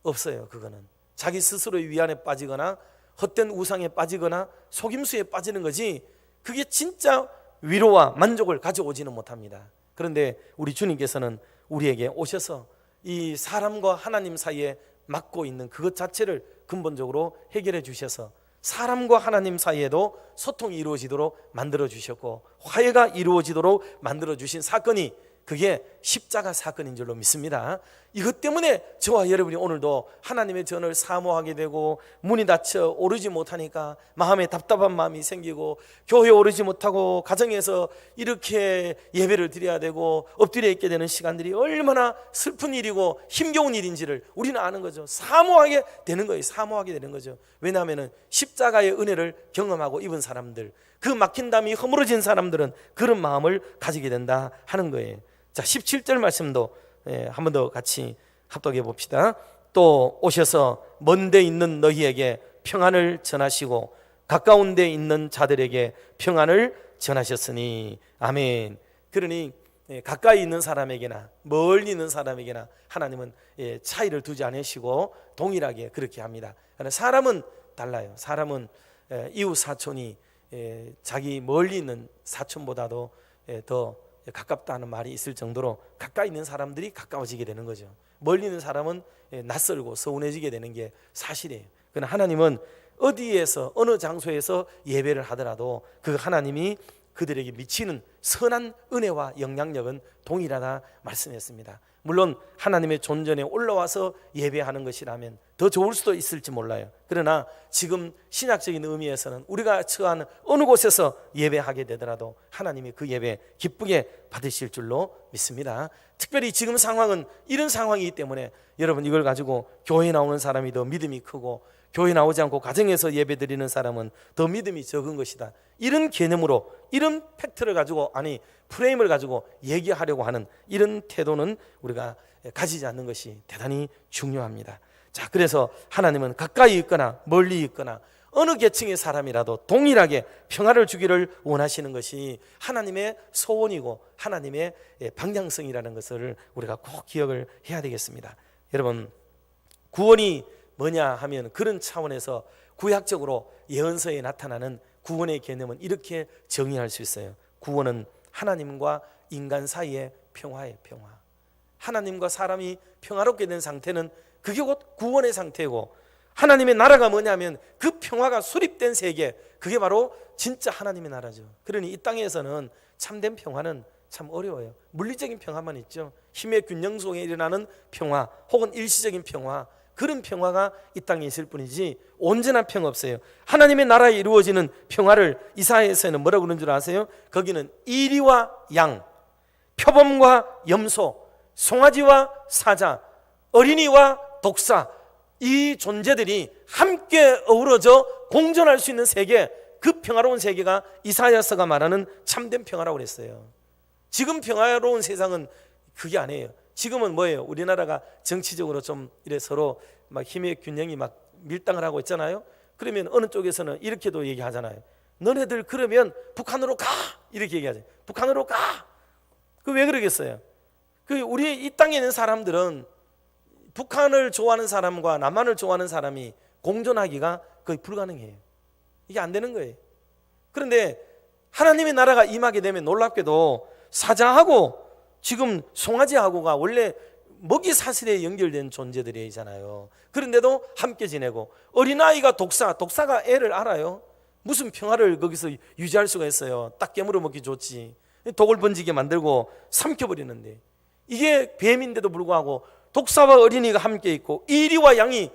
없어요. 그거는 자기 스스로의 위안에 빠지거나 헛된 우상에 빠지거나 속임수에 빠지는 거지, 그게 진짜 위로와 만족을 가져오지는 못합니다. 그런데 우리 주님께서는 우리에게 오셔서 이 사람과 하나님 사이에 막고 있는 그것 자체를 근본적으로 해결해 주셔서 사람과 하나님 사이에도 소통이 이루어지도록 만들어 주셨고, 화해가 이루어지도록 만들어 주신 사건이, 그게 십자가 사건인 줄로 믿습니다. 이것 때문에 저와 여러분이 오늘도 하나님의 전을 사모하게 되고, 문이 닫혀 오르지 못하니까 마음에 답답한 마음이 생기고, 교회에 오르지 못하고 가정에서 이렇게 예배를 드려야 되고 엎드려 있게 되는 시간들이 얼마나 슬픈 일이고 힘겨운 일인지를 우리는 아는 거죠. 사모하게 되는 거예요. 사모하게 되는 거죠. 왜냐하면 십자가의 은혜를 경험하고 입은 사람들, 그 막힌 담이 허물어진 사람들은 그런 마음을 가지게 된다 하는 거예요. 자, 17절 말씀도 한 번 더 같이 합독해 봅시다. 또 오셔서 먼 데 있는 너희에게 평안을 전하시고 가까운 데 있는 자들에게 평안을 전하셨으니. 아멘. 그러니 가까이 있는 사람에게나 멀리 있는 사람에게나 하나님은 차이를 두지 않으시고 동일하게 그렇게 합니다. 그러나 사람은 달라요. 사람은 이웃 사촌이 자기 멀리 있는 사촌보다도 더 가깝다는 말이 있을 정도로 가까이 있는 사람들이 가까워지게 되는 거죠. 멀리 있는 사람은 낯설고 서운해지게 되는 게 사실이에요. 그러나 하나님은 어디에서 어느 장소에서 예배를 하더라도 그 하나님이 그들에게 미치는 선한 은혜와 영향력은 동일하다 말씀했습니다. 물론 하나님의 존전에 올라와서 예배하는 것이라면 더 좋을 수도 있을지 몰라요. 그러나 지금 신약적인 의미에서는 우리가 처한 어느 곳에서 예배하게 되더라도 하나님이 그 예배 기쁘게 받으실 줄로 믿습니다. 특별히 지금 상황은 이런 상황이기 때문에 여러분, 이걸 가지고 교회 나오는 사람이 더 믿음이 크고 교회 나오지 않고 가정에서 예배 드리는 사람은 더 믿음이 적은 것이다, 이런 개념으로, 이런 팩트를 가지고, 아니 프레임을 가지고 얘기하려고 하는 이런 태도는 우리가 가지지 않는 것이 대단히 중요합니다. 자, 그래서 하나님은 가까이 있거나 멀리 있거나 어느 계층의 사람이라도 동일하게 평화를 주기를 원하시는 것이 하나님의 소원이고 하나님의 방향성이라는 것을 우리가 꼭 기억을 해야 되겠습니다. 여러분, 구원이 뭐냐 하면 그런 차원에서 구약적으로 예언서에 나타나는 구원의 개념은 이렇게 정의할 수 있어요. 구원은 하나님과 인간 사이의 평화예요. 평화. 하나님과 사람이 평화롭게 된 상태는 그게 곧 구원의 상태고, 하나님의 나라가 뭐냐면 그 평화가 수립된 세계, 그게 바로 진짜 하나님의 나라죠. 그러니 이 땅에서는 참된 평화는 참 어려워요. 물리적인 평화만 있죠. 힘의 균형 속에 일어나는 평화, 혹은 일시적인 평화, 그런 평화가 이 땅에 있을 뿐이지 온전한 평화 없어요. 하나님의 나라에 이루어지는 평화를 이사야에서는 뭐라고 그러는 줄 아세요? 거기는 이리와 양, 표범과 염소, 송아지와 사자, 어린이와 독사, 이 존재들이 함께 어우러져 공존할 수 있는 세계, 그 평화로운 세계가 이사야서가 말하는 참된 평화라고 그랬어요. 지금 평화로운 세상은 그게 아니에요. 지금은 뭐예요? 우리나라가 정치적으로 좀 이래 서로 막 힘의 균형이 막 밀당을 하고 있잖아요. 그러면 어느 쪽에서는 이렇게도 얘기하잖아요. 너네들 그러면 북한으로 가! 이렇게 얘기하죠. 북한으로 가! 그 왜 그러겠어요? 그 우리 이 땅에 있는 사람들은 북한을 좋아하는 사람과 남한을 좋아하는 사람이 공존하기가 거의 불가능해요. 이게 안 되는 거예요. 그런데 하나님의 나라가 임하게 되면 놀랍게도 사자하고 지금 송아지하고가 원래 먹이 사슬에 연결된 존재들이잖아요. 그런데도 함께 지내고, 어린아이가 독사가 애를 알아요. 무슨 평화를 거기서 유지할 수가 있어요. 딱 깨물어 먹기 좋지. 독을 번지게 만들고 삼켜버리는데, 이게 뱀인데도 불구하고 독사와 어린이가 함께 있고 이리와 양이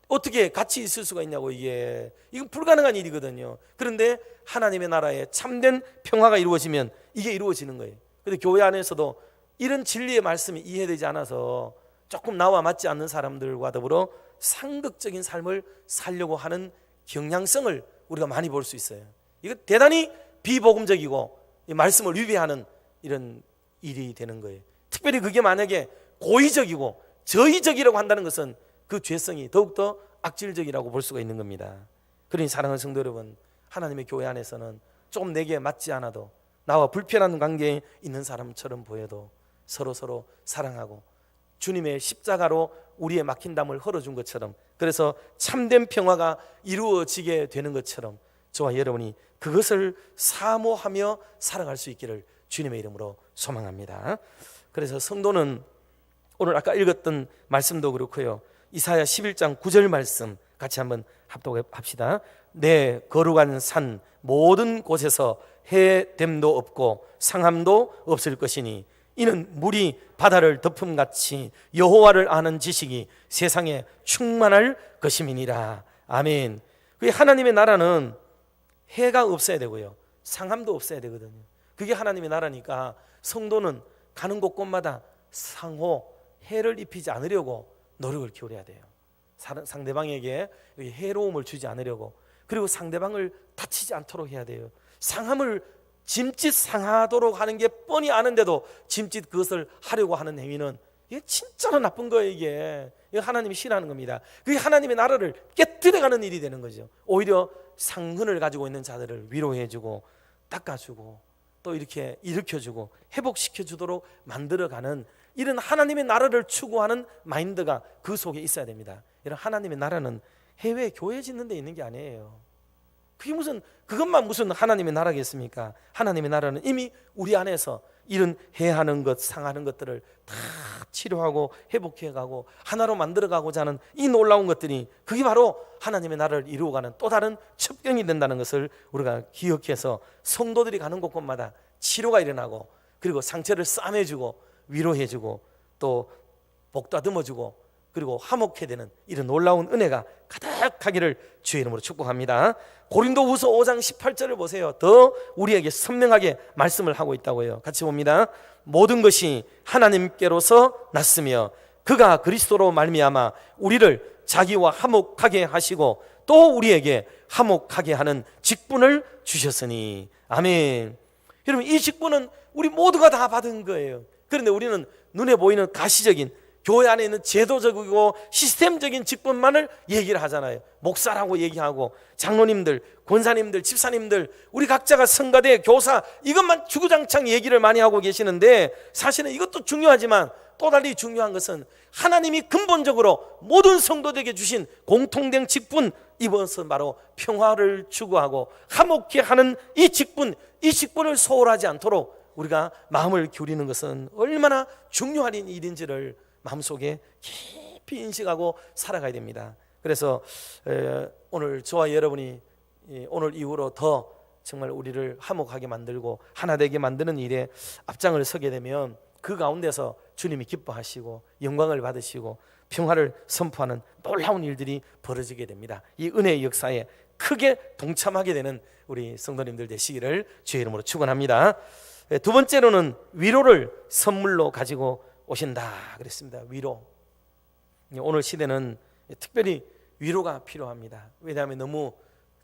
어떻게 같이 있을 수가 있냐고. 이건 불가능한 일이거든요. 그런데 하나님의 나라에 참된 평화가 이루어지면 이게 이루어지는 거예요. 근데 교회 안에서도 이런 진리의 말씀이 이해되지 않아서 조금 나와 맞지 않는 사람들과 더불어 상극적인 삶을 살려고 하는 경향성을 우리가 많이 볼 수 있어요. 이거 대단히 비복음적이고 이 말씀을 위배하는 이런 일이 되는 거예요. 특별히 그게 만약에 고의적이고 저의적이라고 한다는 것은 그 죄성이 더욱더 악질적이라고 볼 수가 있는 겁니다. 그러니 사랑하는 성도 여러분, 하나님의 교회 안에서는 조금 내게 맞지 않아도 나와 불편한 관계에 있는 사람처럼 보여도 서로 사랑하고 주님의 십자가로 우리의 막힌 담을 헐어준 것처럼, 그래서 참된 평화가 이루어지게 되는 것처럼 저와 여러분이 그것을 사모하며 살아갈 수 있기를 주님의 이름으로 소망합니다. 그래서 성도는 오늘 아까 읽었던 말씀도 그렇고요, 이사야 11장 9절 말씀 같이 한번 합독합시다. 내 거룩한 산 모든 곳에서 해됨도 없고 상함도 없을 것이니 이는 물이 바다를 덮음같이 여호와를 아는 지식이 세상에 충만할 것임이니라. 아멘. 그게 하나님의 나라는 해가 없어야 되고요, 상함도 없어야 되거든요. 그게 하나님의 나라니까 성도는 가는 곳곳마다 상호 해를 입히지 않으려고 노력을 기울여야 돼요. 상대방에게 해로움을 주지 않으려고, 그리고 상대방을 다치지 않도록 해야 돼요. 상함을 짐짓 상하도록 하는 게 뻔히 아는데도 짐짓 그것을 하려고 하는 행위는 이게 진짜로 나쁜 거예요. 이게 하나님이 싫어하는 겁니다. 그게 하나님의 나라를 깨뜨려가는 일이 되는 거죠. 오히려 상흔을 가지고 있는 자들을 위로해주고 닦아주고 또 이렇게 일으켜주고 회복시켜주도록 만들어가는 이런 하나님의 나라를 추구하는 마인드가 그 속에 있어야 됩니다. 이런 하나님의 나라는 해외 교회 짓는 데 있는 게 아니에요. 그게 그것만 무슨 하나님의 나라겠습니까? 하나님의 나라는 이미 우리 안에서 이런 해하는 것, 상하는 것들을 다 치료하고 회복해가고 하나로 만들어가고자 하는 이 놀라운 것들이, 그게 바로 하나님의 나라를 이루어가는 또 다른 첩경이 된다는 것을 우리가 기억해서 성도들이 가는 곳곳마다 치료가 일어나고, 그리고 상처를 싸매주고 위로해주고 또 복다듬어주고 그리고 화목해 되는 이런 놀라운 은혜가 가득하기를 주의 이름으로 축복합니다. 고린도후서 5장 18절을 보세요. 더 우리에게 선명하게 말씀을 하고 있다고요. 같이 봅니다. 모든 것이 하나님께로서 났으며 그가 그리스도로 말미암아 우리를 자기와 화목하게 하시고 또 우리에게 화목하게 하는 직분을 주셨으니. 아멘. 여러분, 이 직분은 우리 모두가 다 받은 거예요. 그런데 우리는 눈에 보이는 가시적인 교회 안에 있는 제도적이고 시스템적인 직분만을 얘기를 하잖아요. 목사라고 얘기하고 장로님들, 권사님들, 집사님들, 우리 각자가 성가대, 교사, 이것만 주구장창 얘기를 많이 하고 계시는데, 사실은 이것도 중요하지만 또 달리 중요한 것은 하나님이 근본적으로 모든 성도들에게 주신 공통된 직분, 이것은 바로 평화를 추구하고 화목케 하는 이 직분을 소홀하지 않도록 우리가 마음을 기울이는 것은 얼마나 중요한 일인지를 마음속에 깊이 인식하고 살아가야 됩니다. 그래서 오늘 저와 여러분이 오늘 이후로 더 정말 우리를 화목하게 만들고 하나 되게 만드는 일에 앞장을 서게 되면 그 가운데서 주님이 기뻐하시고 영광을 받으시고 평화를 선포하는 놀라운 일들이 벌어지게 됩니다. 이 은혜의 역사에 크게 동참하게 되는 우리 성도님들 되시기를 주의 이름으로 축원합니다. 두 번째로는 위로를 선물로 가지고 오신다 그랬습니다. 위로. 오늘 시대는 특별히 위로가 필요합니다. 왜냐하면 너무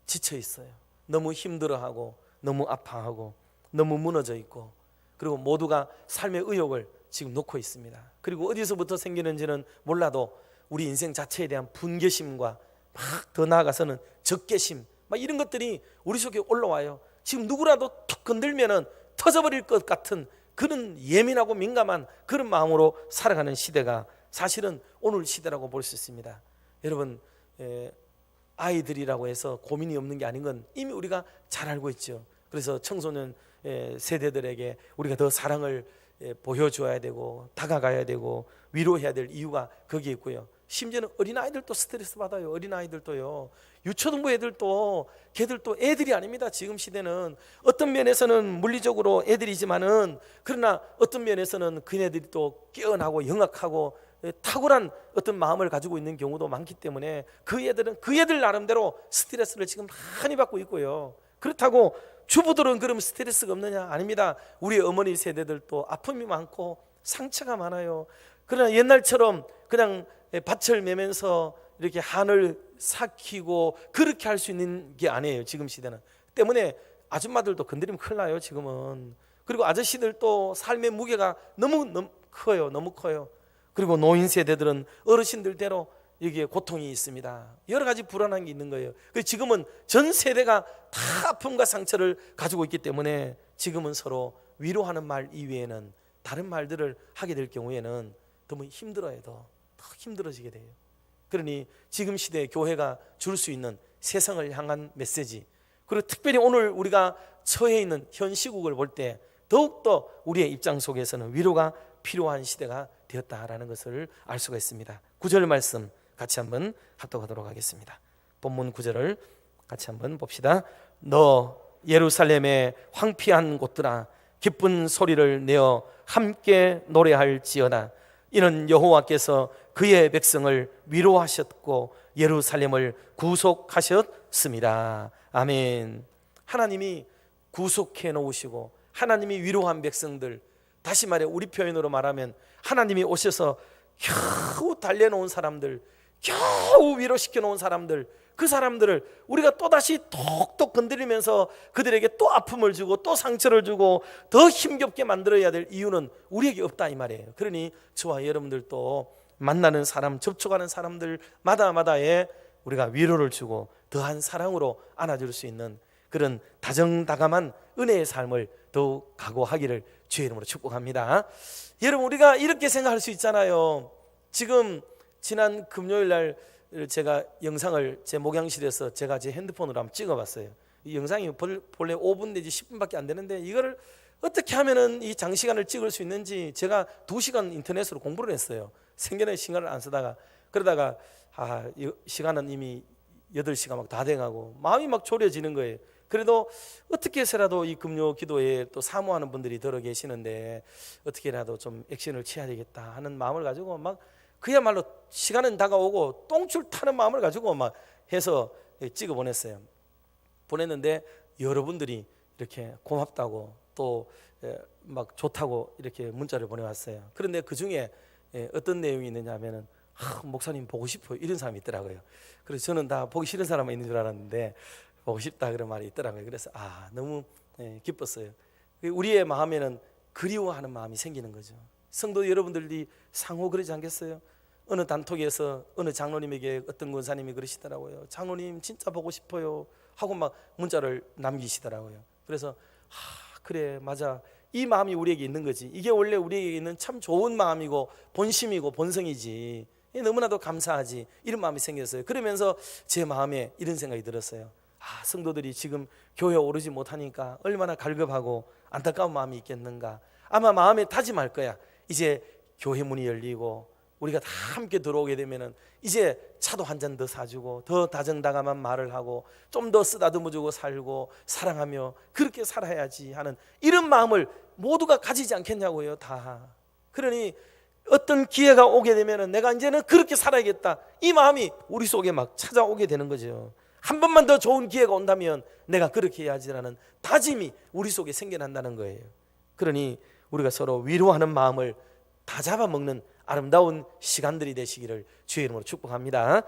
지쳐 있어요. 너무 힘들어하고 너무 아파하고 너무 무너져 있고, 그리고 모두가 삶의 의욕을 지금 놓고 있습니다. 그리고 어디서부터 생기는지는 몰라도 우리 인생 자체에 대한 분개심과 막 더 나아가서는 적개심, 막 이런 것들이 우리 속에 올라와요. 지금 누구라도 툭 건들면은 터져버릴 것 같은 그런 예민하고 민감한 그런 마음으로 살아가는 시대가 사실은 오늘 시대라고 볼 수 있습니다. 여러분, 아이들이라고 해서 고민이 없는 게 아닌 건 이미 우리가 잘 알고 있죠. 그래서 청소년 세대들에게 우리가 더 사랑을 보여줘야 되고 다가가야 되고 위로해야 될 이유가 거기에 있고요. 심지어는 어린아이들도 스트레스 받아요. 어린아이들도요. 유초등부 애들도 걔들도 애들이 아닙니다. 지금 시대는 어떤 면에서는 물리적으로 애들이지만은 그러나 어떤 면에서는 그네들이 또 깨어나고 영악하고 탁월한 어떤 마음을 가지고 있는 경우도 많기 때문에 그 애들은 그 애들 나름대로 스트레스를 지금 많이 받고 있고요. 그렇다고 주부들은 그럼 스트레스가 없느냐? 아닙니다. 우리 어머니 세대들도 아픔이 많고 상처가 많아요. 그러나 옛날처럼 그냥 밭을 매면서 이렇게 한을 삭히고 그렇게 할 수 있는 게 아니에요. 지금 시대는. 때문에 아줌마들도 건드리면 큰일 나요. 지금은. 그리고 아저씨들도 삶의 무게가 너무 커요. 너무 커요. 그리고 노인 세대들은 어르신들대로 여기에 고통이 있습니다. 여러 가지 불안한 게 있는 거예요. 그래서 지금은 전 세대가 다 아픔과 상처를 가지고 있기 때문에 지금은 서로 위로하는 말 이외에는 다른 말들을 하게 될 경우에는 너무 힘들어요. 더 힘들어지게 돼요. 그러니 지금 시대에 교회가 줄 수 있는 세상을 향한 메시지, 그리고 특별히 오늘 우리가 처해 있는 현 시국을 볼 때 더욱더 우리의 입장 속에서는 위로가 필요한 시대가 되었다라는 것을 알 수가 있습니다. 9절 말씀 같이 한번 합독하도록 하겠습니다. 본문 9절을 같이 한번 봅시다. 너 예루살렘의 황폐한 곳들아, 기쁜 소리를 내어 함께 노래할지어다. 이는 여호와께서 그의 백성을 위로하셨고 예루살렘을 구속하셨습니다. 아멘. 하나님이 구속해 놓으시고 하나님이 위로한 백성들, 다시 말해 우리 표현으로 말하면 하나님이 오셔서 겨우 달래놓은 사람들, 겨우 위로시켜 놓은 사람들, 그 사람들을 우리가 또다시 톡톡 건드리면서 그들에게 또 아픔을 주고 또 상처를 주고 더 힘겹게 만들어야 될 이유는 우리에게 없다 이 말이에요. 그러니 저와 여러분들도 만나는 사람, 접촉하는 사람들마다에 우리가 위로를 주고 더한 사랑으로 안아줄 수 있는 그런 다정다감한 은혜의 삶을 더욱 각오하기를 주의 이름으로 축복합니다. 여러분, 우리가 이렇게 생각할 수 있잖아요. 지금 지난 금요일 날 제가 영상을 제 목양실에서 제가 제 핸드폰으로 한번 찍어봤어요. 이 영상이 본래 5분 내지 10분밖에 안 되는데 이거를 어떻게 하면은 이 장시간을 찍을 수 있는지 제가 2시간 인터넷으로 공부를 했어요. 생전에 시간을 안 쓰다가 그러다가 이 시간은 이미 8시가 막 다 돼가고 마음이 막 졸여지는 거예요. 그래도 어떻게 해서라도 이 금요 기도에 또 사모하는 분들이 들어 계시는데 어떻게라도 좀 액션을 취해야 되겠다 하는 마음을 가지고 막 그야말로 시간은 다가오고 똥줄 타는 마음을 가지고 막 해서 찍어 보냈어요. 보냈는데 여러분들이 이렇게 고맙다고 또 막 좋다고 이렇게 문자를 보내왔어요. 그런데 그 중에 어떤 내용이 있느냐 하면은 목사님 보고 싶어요 이런 사람이 있더라고요. 그래서 저는 다 보기 싫은 사람만 있는 줄 알았는데 보고 싶다 그런 말이 있더라고요. 그래서 너무 기뻤어요. 우리의 마음에는 그리워하는 마음이 생기는 거죠. 성도 여러분들이 상호 그러지 않겠어요? 어느 단톡에서 어느 장로님에게 어떤 권사님이 그러시더라고요. 장로님 진짜 보고 싶어요 하고 막 문자를 남기시더라고요. 그래서 그래 맞아, 이 마음이 우리에게 있는 거지. 이게 원래 우리에게 있는 참 좋은 마음이고 본심이고 본성이지. 너무나도 감사하지. 이런 마음이 생겼어요. 그러면서 제 마음에 이런 생각이 들었어요. 성도들이 지금 교회 오르지 못하니까 얼마나 갈급하고 안타까운 마음이 있겠는가. 아마 마음에 다짐할 거야. 이제 교회 문이 열리고 우리가 다 함께 들어오게 되면은 이제 차도 한 잔 더 사주고 더 다정다감한 말을 하고 좀 더 쓰다듬어주고 살고 사랑하며 그렇게 살아야지 하는 이런 마음을 모두가 가지지 않겠냐고요. 다. 그러니 어떤 기회가 오게 되면은 내가 이제는 그렇게 살아야겠다, 이 마음이 우리 속에 막 찾아오게 되는 거죠. 한 번만 더 좋은 기회가 온다면 내가 그렇게 해야지라는 다짐이 우리 속에 생겨난다는 거예요. 그러니 우리가 서로 위로하는 마음을 다 잡아먹는 아름다운 시간들이 되시기를 주의 이름으로 축복합니다.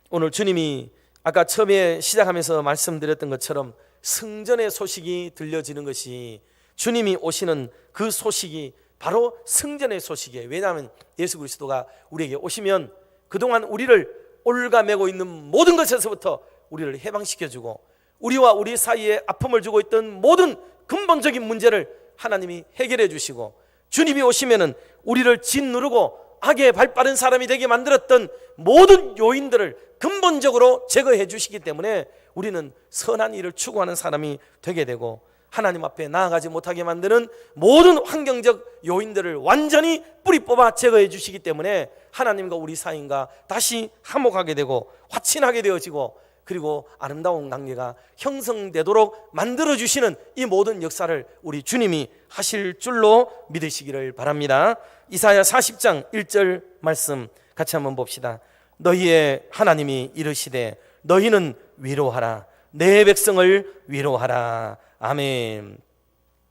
오늘 주님이 아까 처음에 시작하면서 말씀드렸던 것처럼 승전의 소식이 들려지는 것이, 주님이 오시는 그 소식이 바로 승전의 소식이에요. 왜냐하면 예수 그리스도가 우리에게 오시면 그동안 우리를 올가매고 있는 모든 것에서부터 우리를 해방시켜주고 우리와 우리 사이에 아픔을 주고 있던 모든 근본적인 문제를 하나님이 해결해 주시고, 주님이 오시면은 우리를 짓누르고 악에 발빠른 사람이 되게 만들었던 모든 요인들을 근본적으로 제거해 주시기 때문에 우리는 선한 일을 추구하는 사람이 되게 되고, 하나님 앞에 나아가지 못하게 만드는 모든 환경적 요인들을 완전히 뿌리 뽑아 제거해 주시기 때문에 하나님과 우리 사이가 다시 화목하게 되고 화친하게 되어지고, 그리고 아름다운 관계가 형성되도록 만들어주시는 이 모든 역사를 우리 주님이 하실 줄로 믿으시기를 바랍니다. 이사야 40장 1절 말씀 같이 한번 봅시다. 너희의 하나님이 이르시되 너희는 위로하라, 내 백성을 위로하라. 아멘.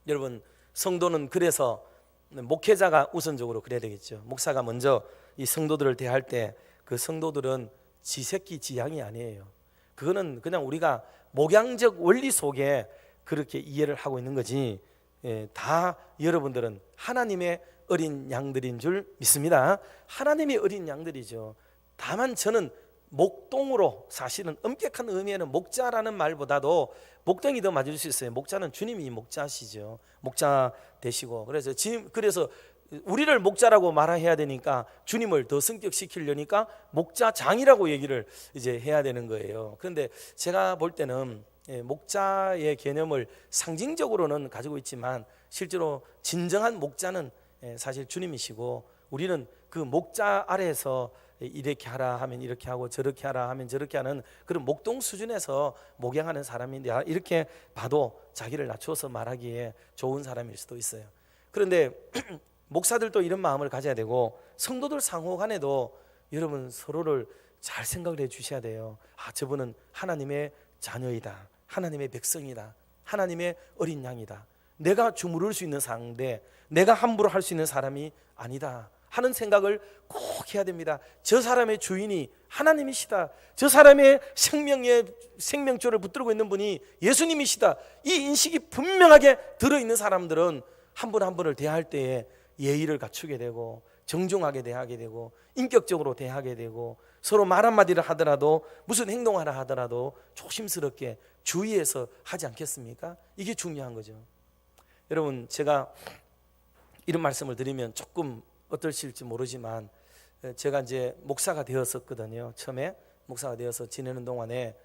여러분, 성도는 그래서 목회자가 우선적으로 그래야 되겠죠. 목사가 먼저 이 성도들을 대할 때 그 성도들은 지새끼 지양이 아니에요. 그거는 그냥 우리가 목양적 원리 속에 그렇게 이해를 하고 있는 거지, 다 여러분들은 하나님의 어린 양들인 줄 믿습니다. 하나님이 어린 양들이죠. 다만 저는 목동으로, 사실은 엄격한 의미에는 목자라는 말보다도 목동이 더 맞을 수 있어요. 목자는 주님이 목자시죠. 목자 되시고, 그래서 우리를 목자라고 말해야 되니까 주님을 더 승격시키려니까 목자장이라고 얘기를 이제 해야 되는 거예요. 그런데 제가 볼 때는 목자의 개념을 상징적으로는 가지고 있지만 실제로 진정한 목자는 사실 주님이시고, 우리는 그 목자 아래에서 이렇게 하라 하면 이렇게 하고 저렇게 하라 하면 저렇게 하는 그런 목동 수준에서 목양하는 사람인데, 이렇게 봐도 자기를 낮추어서 말하기에 좋은 사람일 수도 있어요. 그런데 목사들도 이런 마음을 가져야 되고, 성도들 상호 간에도 여러분 서로를 잘 생각을 해 주셔야 돼요. 저분은 하나님의 자녀이다, 하나님의 백성이다, 하나님의 어린 양이다, 내가 주무를 수 있는 상대, 내가 함부로 할 수 있는 사람이 아니다 하는 생각을 꼭 해야 됩니다. 저 사람의 주인이 하나님이시다, 저 사람의 생명줄을 붙들고 있는 분이 예수님이시다, 이 인식이 분명하게 들어있는 사람들은 한 분 한 분을 대할 때에 예의를 갖추게 되고, 정중하게 대하게 되고, 인격적으로 대하게 되고, 서로 말 한마디를 하더라도, 무슨 행동하라 하더라도 조심스럽게 주의해서 하지 않겠습니까? 이게 중요한 거죠. 여러분, 제가 이런 말씀을 드리면 조금 어떠실지 모르지만, 제가 이제 목사가 되었었거든요. 처음에 목사가 되어서 지내는 동안에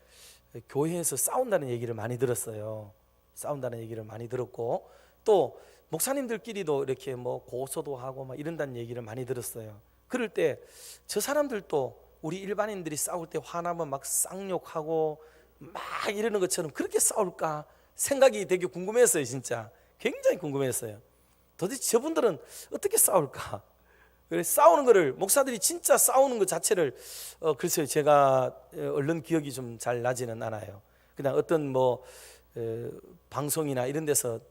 교회에서 싸운다는 얘기를 많이 들었어요. 싸운다는 얘기를 많이 들었고, 또 목사님들끼리도 이렇게 뭐 고소도 하고 막 이런다는 얘기를 많이 들었어요. 그럴 때 저 사람들도 우리 일반인들이 싸울 때 화나면 막 쌍욕하고 막 이러는 것처럼 그렇게 싸울까 생각이 되게 궁금했어요. 진짜 굉장히 궁금했어요. 도대체 저분들은 어떻게 싸울까? 싸우는 거를, 목사들이 진짜 싸우는 것 자체를 글쎄요, 제가 얼른 기억이 좀 잘 나지는 않아요. 그냥 어떤 뭐 방송이나 이런 데서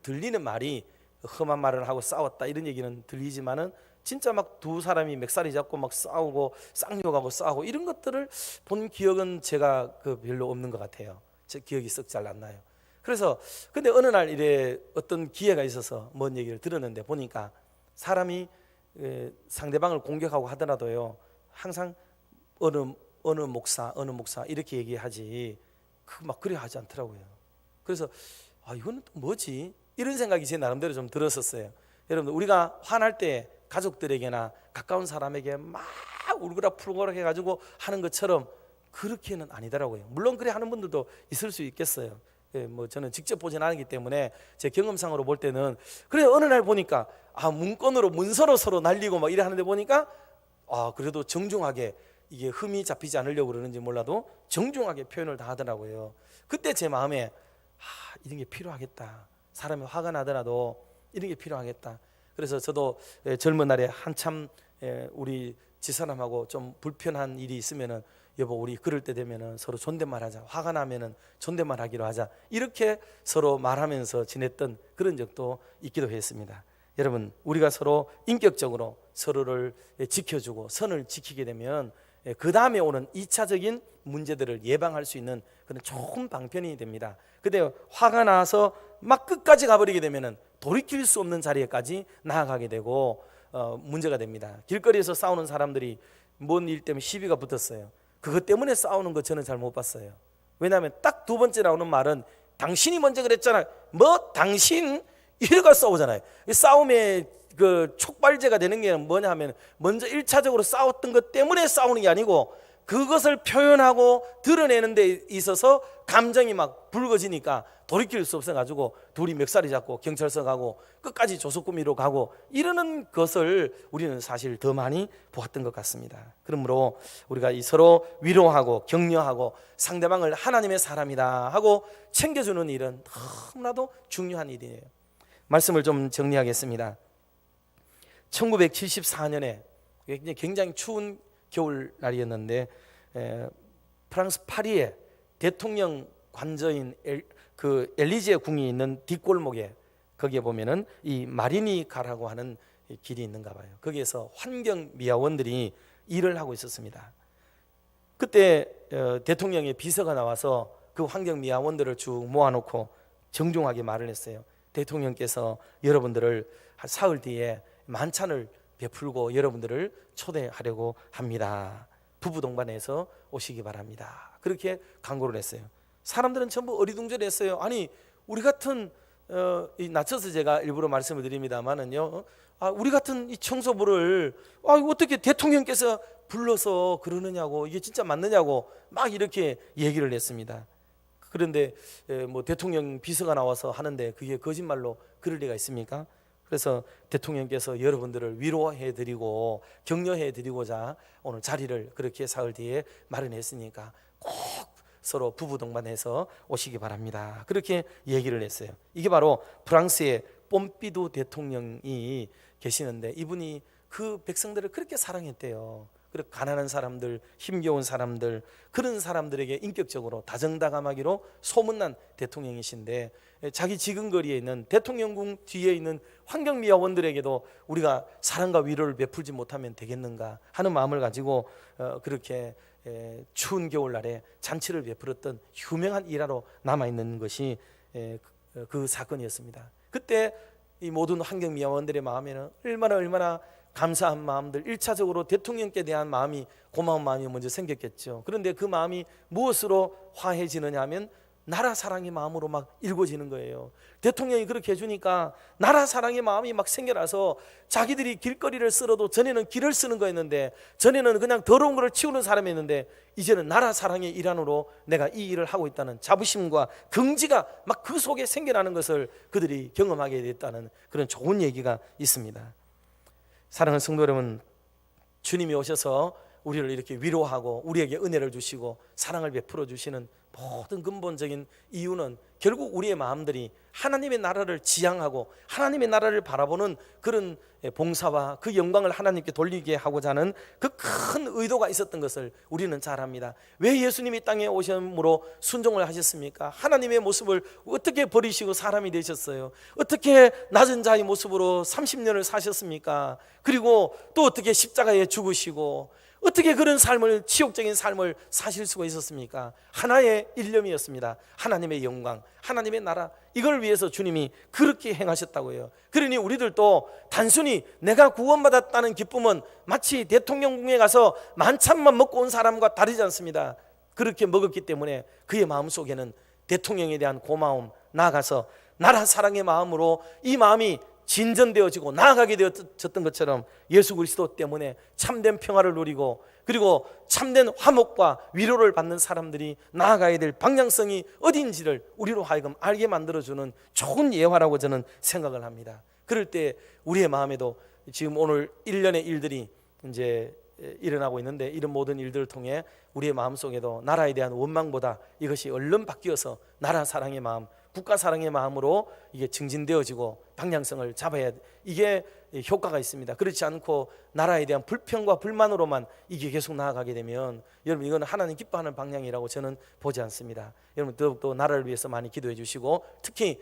들리는 말이 험한 말을 하고 싸웠다 이런 얘기는 들리지만은, 진짜 막 두 사람이 맥살이 잡고 막 싸우고 쌍욕하고 싸우고 이런 것들을 본 기억은 제가 별로 없는 것 같아요. 제 기억이 썩 잘 안 나요. 그래서 근데 어느 날 이래 어떤 기회가 있어서 뭔 얘기를 들었는데, 보니까 사람이 상대방을 공격하고 하더라도요, 항상 어느 목사 이렇게 얘기하지 막 그래 하지 않더라고요. 그래서 이거는 또 뭐지? 이런 생각이 제 나름대로 좀 들었었어요. 여러분, 우리가 화날 때 가족들에게나 가까운 사람에게 막 울그락불그락 해가지고 하는 것처럼 그렇게는 아니더라고요. 물론 그래 하는 분들도 있을 수 있겠어요. 뭐 저는 직접 보진 않았기 때문에 제 경험상으로 볼 때는, 그래 어느 날 보니까 문건으로 문서로 서로 날리고 막 이래 하는데 보니까 그래도 정중하게, 이게 흠이 잡히지 않으려고 그러는지 몰라도 정중하게 표현을 다 하더라고요. 그때 제 마음에 이런 게 필요하겠다, 사람이 화가 나더라도 이런 게 필요하겠다. 그래서 저도 젊은 날에 한참 우리 집사람하고 좀 불편한 일이 있으면은, 여보 우리 그럴 때 되면은 서로 존댓말하자, 화가 나면은 존댓말하기로 하자, 이렇게 서로 말하면서 지냈던 그런 적도 있기도 했습니다. 여러분, 우리가 서로 인격적으로 서로를 지켜주고 선을 지키게 되면 그 다음에 오는 2차적인 문제들을 예방할 수 있는 그런 좋은 방편이 됩니다. 근데 화가 나서 막 끝까지 가버리게 되면은 돌이킬 수 없는 자리에까지 나아가게 되고 문제가 됩니다. 길거리에서 싸우는 사람들이 뭔 일 때문에 시비가 붙었어요. 그것 때문에 싸우는 거 저는 잘 못 봤어요. 왜냐하면 딱 두 번째 나오는 말은 당신이 먼저 그랬잖아, 뭐 당신, 이래가 싸우잖아요. 싸움의 그 촉발제가 되는 게 뭐냐 하면, 먼저 1차적으로 싸웠던 것 때문에 싸우는 게 아니고 그것을 표현하고 드러내는 데 있어서 감정이 막 불거지니까 돌이킬 수 없어가지고 둘이 멱살이 잡고 경찰서 가고 끝까지 조속구미로 가고 이러는 것을 우리는 사실 더 많이 보았던 것 같습니다. 그러므로 우리가 이 서로 위로하고 격려하고 상대방을 하나님의 사람이다 하고 챙겨주는 일은 너무나도 중요한 일이에요. 말씀을 좀 정리하겠습니다. 1974년에 굉장히 추운 겨울날이었는데, 프랑스 파리에 대통령 관저인 엘리제 궁이 있는 뒷골목에, 거기에 보면은 이 마리니가라고 하는 길이 있는가 봐요. 거기에서 환경 미화원들이 일을 하고 있었습니다. 그때 대통령의 비서가 나와서 그 환경미화원들을 쭉 모아놓고 정중하게 말을 했어요. 대통령께서 여러분들을 한 사흘 뒤에 만찬을 베풀고 여러분들을 초대하려고 합니다. 부부 동반해서 오시기 바랍니다. 그렇게 강구를 했어요. 사람들은 전부 어리둥절했어요. 아니 우리 같은 낮춰서 제가 일부러 말씀을 드립니다만은요, 우리 같은 이 청소부를 어떻게 대통령께서 불러서 그러느냐고, 이게 진짜 맞느냐고 막 이렇게 얘기를 했습니다. 그런데 뭐 대통령 비서가 나와서 하는데 그게 거짓말로 그럴 리가 있습니까? 그래서 대통령께서 여러분들을 위로해드리고 격려해드리고자 오늘 자리를 그렇게 사흘 뒤에 마련했으니까 꼭 서로 부부 동반해서 오시기 바랍니다. 그렇게 얘기를 했어요. 이게 바로 프랑스의 뽐피두 대통령이 계시는데 이분이 그 백성들을 그렇게 사랑했대요. 그리고 가난한 사람들, 힘겨운 사람들, 그런 사람들에게 인격적으로 다정다감하기로 소문난 대통령이신데, 자기 지근거리에 있는 대통령궁 뒤에 있는 환경미화원들에게도 우리가 사랑과 위로를 베풀지 못하면 되겠는가 하는 마음을 가지고 그렇게 추운 겨울날에 잔치를 베풀었던 유명한 일화로 남아있는 것이 그 사건이었습니다. 그때 이 모든 환경미화원들의 마음에는 얼마나 감사한 마음들, 1차적으로 대통령께 대한 마음이, 고마운 마음이 먼저 생겼겠죠. 그런데 그 마음이 무엇으로 화해지느냐 하면 나라 사랑의 마음으로 막 일궈지는 거예요. 대통령이 그렇게 해주니까 나라 사랑의 마음이 막 생겨나서 자기들이 길거리를 쓸어도 전에는 길을 쓰는 거였는데, 전에는 그냥 더러운 것을 치우는 사람이었는데 이제는 나라 사랑의 일환으로 내가 이 일을 하고 있다는 자부심과 긍지가 막 그 속에 생겨나는 것을 그들이 경험하게 됐다는 그런 좋은 얘기가 있습니다. 사랑하는 성도 여러분, 주님이 오셔서 우리를 이렇게 위로하고 우리에게 은혜를 주시고 사랑을 베풀어 주시는 모든 근본적인 이유는 결국 우리의 마음들이 하나님의 나라를 지향하고 하나님의 나라를 바라보는 그런 봉사와 그 영광을 하나님께 돌리게 하고자 하는 그 큰 의도가 있었던 것을 우리는 잘 압니다. 왜 예수님이 땅에 오심으로 순종을 하셨습니까? 하나님의 모습을 어떻게 버리시고 사람이 되셨어요? 어떻게 낮은 자의 모습으로 30년을 사셨습니까? 그리고 또 어떻게 십자가에 죽으시고 어떻게 그런 삶을, 치욕적인 삶을 사실 수가 있었습니까? 하나의 일념이었습니다. 하나님의 영광, 하나님의 나라, 이걸 위해서 주님이 그렇게 행하셨다고 해요. 그러니 우리들도 단순히 내가 구원받았다는 기쁨은 마치 대통령궁에 가서 만찬만 먹고 온 사람과 다르지 않습니다. 그렇게 먹었기 때문에 그의 마음속에는 대통령에 대한 고마움, 나아가서 나라 사랑의 마음으로 이 마음이 진전되어지고 나아가게 되었던 것처럼 예수 그리스도 때문에 참된 평화를 누리고 그리고 참된 화목과 위로를 받는 사람들이 나아가야 될 방향성이 어딘지를 우리로 하여금 알게 만들어주는 좋은 예화라고 저는 생각을 합니다. 그럴 때 우리의 마음에도 지금 오늘 1년의 일들이 이제 일어나고 있는데, 이런 모든 일들을 통해 우리의 마음속에도 나라에 대한 원망보다 이것이 얼른 바뀌어서 나라 사랑의 마음, 국가 사랑의 마음으로 이게 증진되어지고 방향성을 잡아야 돼. 이게 효과가 있습니다. 그렇지 않고 나라에 대한 불평과 불만으로만 이게 계속 나아가게 되면 여러분 이거는 하나님 기뻐하는 방향이라고 저는 보지 않습니다. 여러분 더욱더 나라를 위해서 많이 기도해 주시고 특히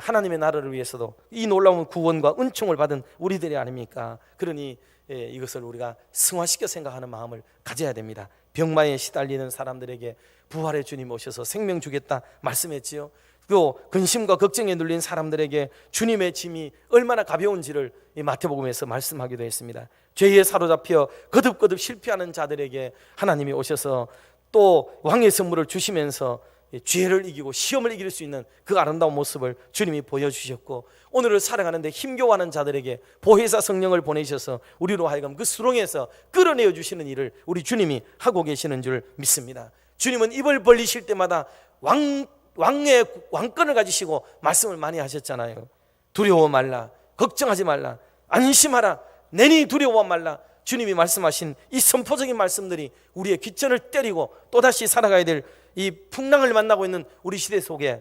하나님의 나라를 위해서도 이 놀라운 구원과 은총을 받은 우리들이 아닙니까? 그러니 이것을 우리가 승화시켜 생각하는 마음을 가져야 됩니다. 병마에 시달리는 사람들에게 부활의 주님 오셔서 생명 주겠다 말씀했지요. 또 근심과 걱정에 눌린 사람들에게 주님의 짐이 얼마나 가벼운지를 이 마태복음에서 말씀하기도 했습니다. 죄에 사로잡혀 거듭거듭 실패하는 자들에게 하나님이 오셔서 또 왕의 선물을 주시면서 죄를 이기고 시험을 이길 수 있는 그 아름다운 모습을 주님이 보여주셨고, 오늘을 살아가는데 힘겨워하는 자들에게 보혜사 성령을 보내셔서 우리로 하여금 그 수렁에서 끌어내어 주시는 일을 우리 주님이 하고 계시는 줄 믿습니다. 주님은 입을 벌리실 때마다 왕의 왕권을 가지시고 말씀을 많이 하셨잖아요. 두려워 말라, 걱정하지 말라, 안심하라, 내니 두려워 말라. 주님이 말씀하신 이 선포적인 말씀들이 우리의 귀천을 때리고 또다시 살아가야 될 이 풍랑을 만나고 있는 우리 시대 속에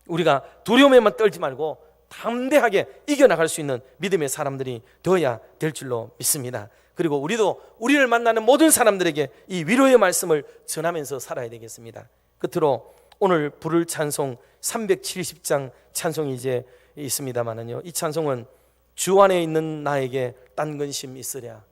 우리가 두려움에만 떨지 말고 담대하게 이겨나갈 수 있는 믿음의 사람들이 되어야 될 줄로 믿습니다. 그리고 우리도 우리를 만나는 모든 사람들에게 이 위로의 말씀을 전하면서 살아야 되겠습니다. 끝으로 오늘 부를 찬송 370장 찬송이 이제 있습니다만은요, 이 찬송은 주 안에 있는 나에게 딴 근심 있으랴,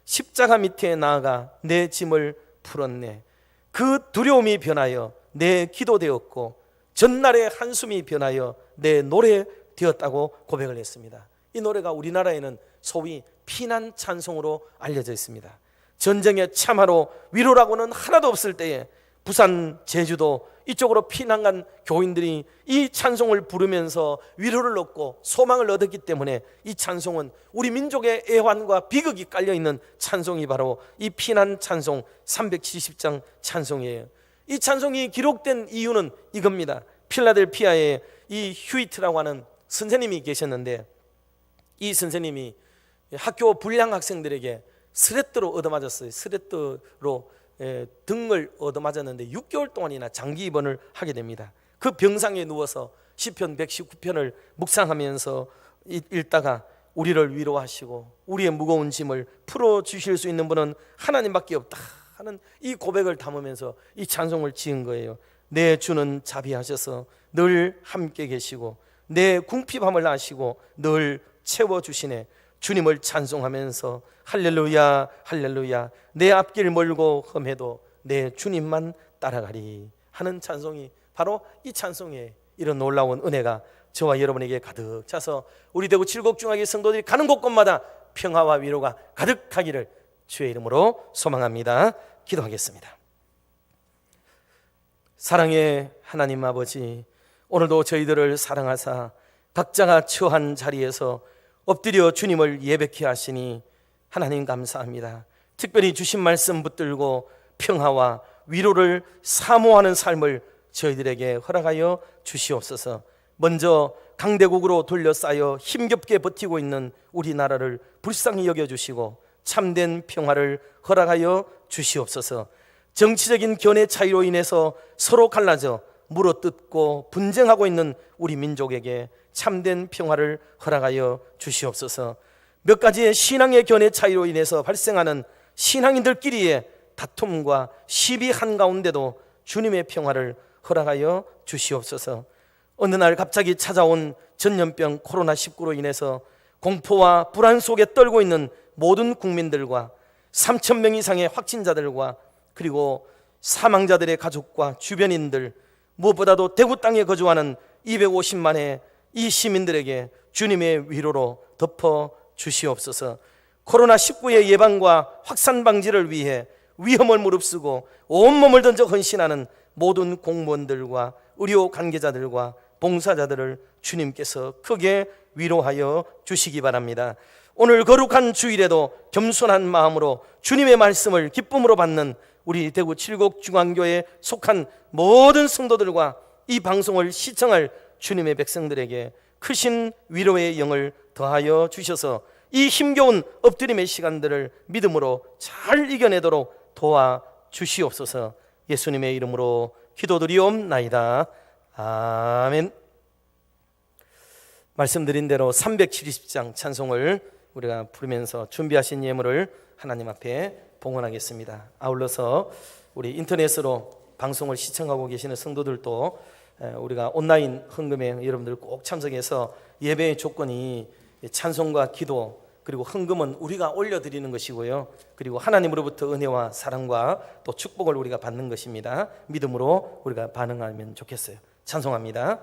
십자가 밑에 나아가 내 짐을 풀었네. 그 두려움이 변하여 내 기도 되었고 전날의 한숨이 변하여 내 노래 되었다고 고백을 했습니다. 이 노래가 우리나라에는 소위 피난 찬송으로 알려져 있습니다. 전쟁의 참화로 위로라고는 하나도 없을 때에 부산, 제주도 이쪽으로 피난 간 교인들이 이 찬송을 부르면서 위로를 얻고 소망을 얻었기 때문에 이 찬송은 우리 민족의 애환과 비극이 깔려있는 찬송이 바로 이 피난 찬송 370장 찬송이에요. 이 찬송이 기록된 이유는 이겁니다. 필라델피아에 이 휴이트라고 하는 선생님이 계셨는데 이 선생님이 학교 불량 학생들에게 스레트로 얻어맞았어요. 스레트로 등을 얻어맞았는데 6개월 동안이나 장기 입원을 하게 됩니다. 그 병상에 누워서 시편 119편을 묵상하면서 읽다가 우리를 위로하시고 우리의 무거운 짐을 풀어주실 수 있는 분은 하나님밖에 없다 하는 이 고백을 담으면서 이 찬송을 지은 거예요. 내 주는 자비하셔서 늘 함께 계시고 내 궁핍함을 아시고 늘 채워주시네. 주님을 찬송하면서 할렐루야 할렐루야 내 앞길 멀고 험해도 내 주님만 따라가리 하는 찬송이 바로 이 찬송에 이런 놀라운 은혜가 저와 여러분에게 가득 차서 우리 대구 칠곡중앙의 성도들이 가는 곳곳마다 평화와 위로가 가득하기를 주의 이름으로 소망합니다. 기도하겠습니다. 사랑의 하나님 아버지, 오늘도 저희들을 사랑하사 각자가 처한 자리에서 엎드려 주님을 예배케 하시니 하나님 감사합니다. 특별히 주신 말씀 붙들고 평화와 위로를 사모하는 삶을 저희들에게 허락하여 주시옵소서. 먼저 강대국으로 둘러싸여 힘겹게 버티고 있는 우리나라를 불쌍히 여겨주시고 참된 평화를 허락하여 주시옵소서. 정치적인 견해 차이로 인해서 서로 갈라져 물어뜯고 분쟁하고 있는 우리 민족에게 참된 평화를 허락하여 주시옵소서. 몇 가지의 신앙의 견해 차이로 인해서 발생하는 신앙인들끼리의 다툼과 시비 한가운데도 주님의 평화를 허락하여 주시옵소서. 어느 날 갑자기 찾아온 전염병 코로나19로 인해서 공포와 불안 속에 떨고 있는 모든 국민들과 3,000명 이상의 확진자들과 그리고 사망자들의 가족과 주변인들, 무엇보다도 대구 땅에 거주하는 250만의 이 시민들에게 주님의 위로로 덮어 주시옵소서. 코로나19의 예방과 확산 방지를 위해 위험을 무릅쓰고 온몸을 던져 헌신하는 모든 공무원들과 의료 관계자들과 봉사자들을 주님께서 크게 위로하여 주시기 바랍니다. 오늘 거룩한 주일에도 겸손한 마음으로 주님의 말씀을 기쁨으로 받는 우리 대구 칠곡중앙교회에 속한 모든 성도들과 이 방송을 시청할 주님의 백성들에게 크신 위로의 영을 더하여 주셔서 이 힘겨운 엎드림의 시간들을 믿음으로 잘 이겨내도록 도와주시옵소서. 예수님의 이름으로 기도드리옵나이다. 아멘. 말씀드린 대로 370장 찬송을 우리가 부르면서 준비하신 예물을 하나님 앞에 봉헌하겠습니다. 아울러서 우리 인터넷으로 방송을 시청하고 계시는 성도들도 우리가 온라인 헌금에 여러분들 꼭 참석해서 예배의 조건이 찬송과 기도 그리고 헌금은 우리가 올려드리는 것이고요. 그리고 하나님으로부터 은혜와 사랑과 또 축복을 우리가 받는 것입니다. 믿음으로 우리가 반응하면 좋겠어요. 찬송합니다.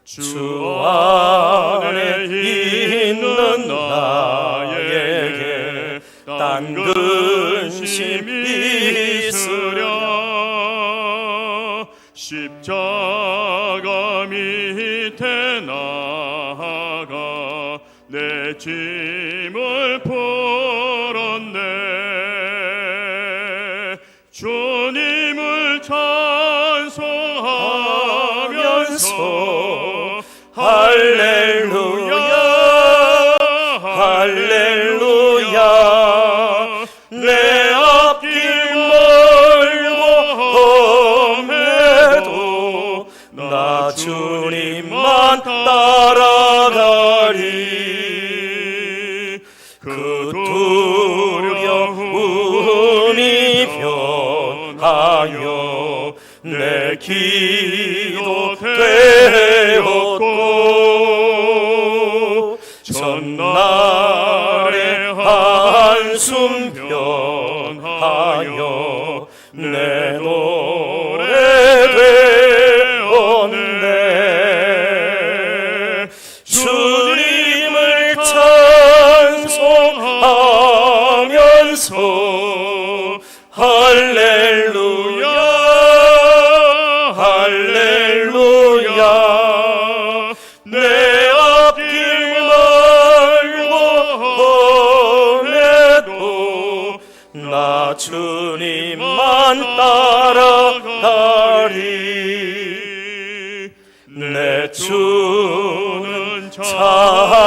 주 안에 있는 나에게 딴 근심이 있으랴 십자가 밑에 나아가 내 짐을 풀었네 주님을 찬송하면서 할렐루야 할렐루야 내 앞길 멀고 험해도 나 주님만 따라가리 그 두려움이 변하여 내 기도 되었고 전날의 한숨 변하여 내 노래 되었네. 주님을 찬송하면서 할렐루야 할렐루야 내 앞길 멀고 험해도 나 주님만 따라가리. 내 주는 자비하셔서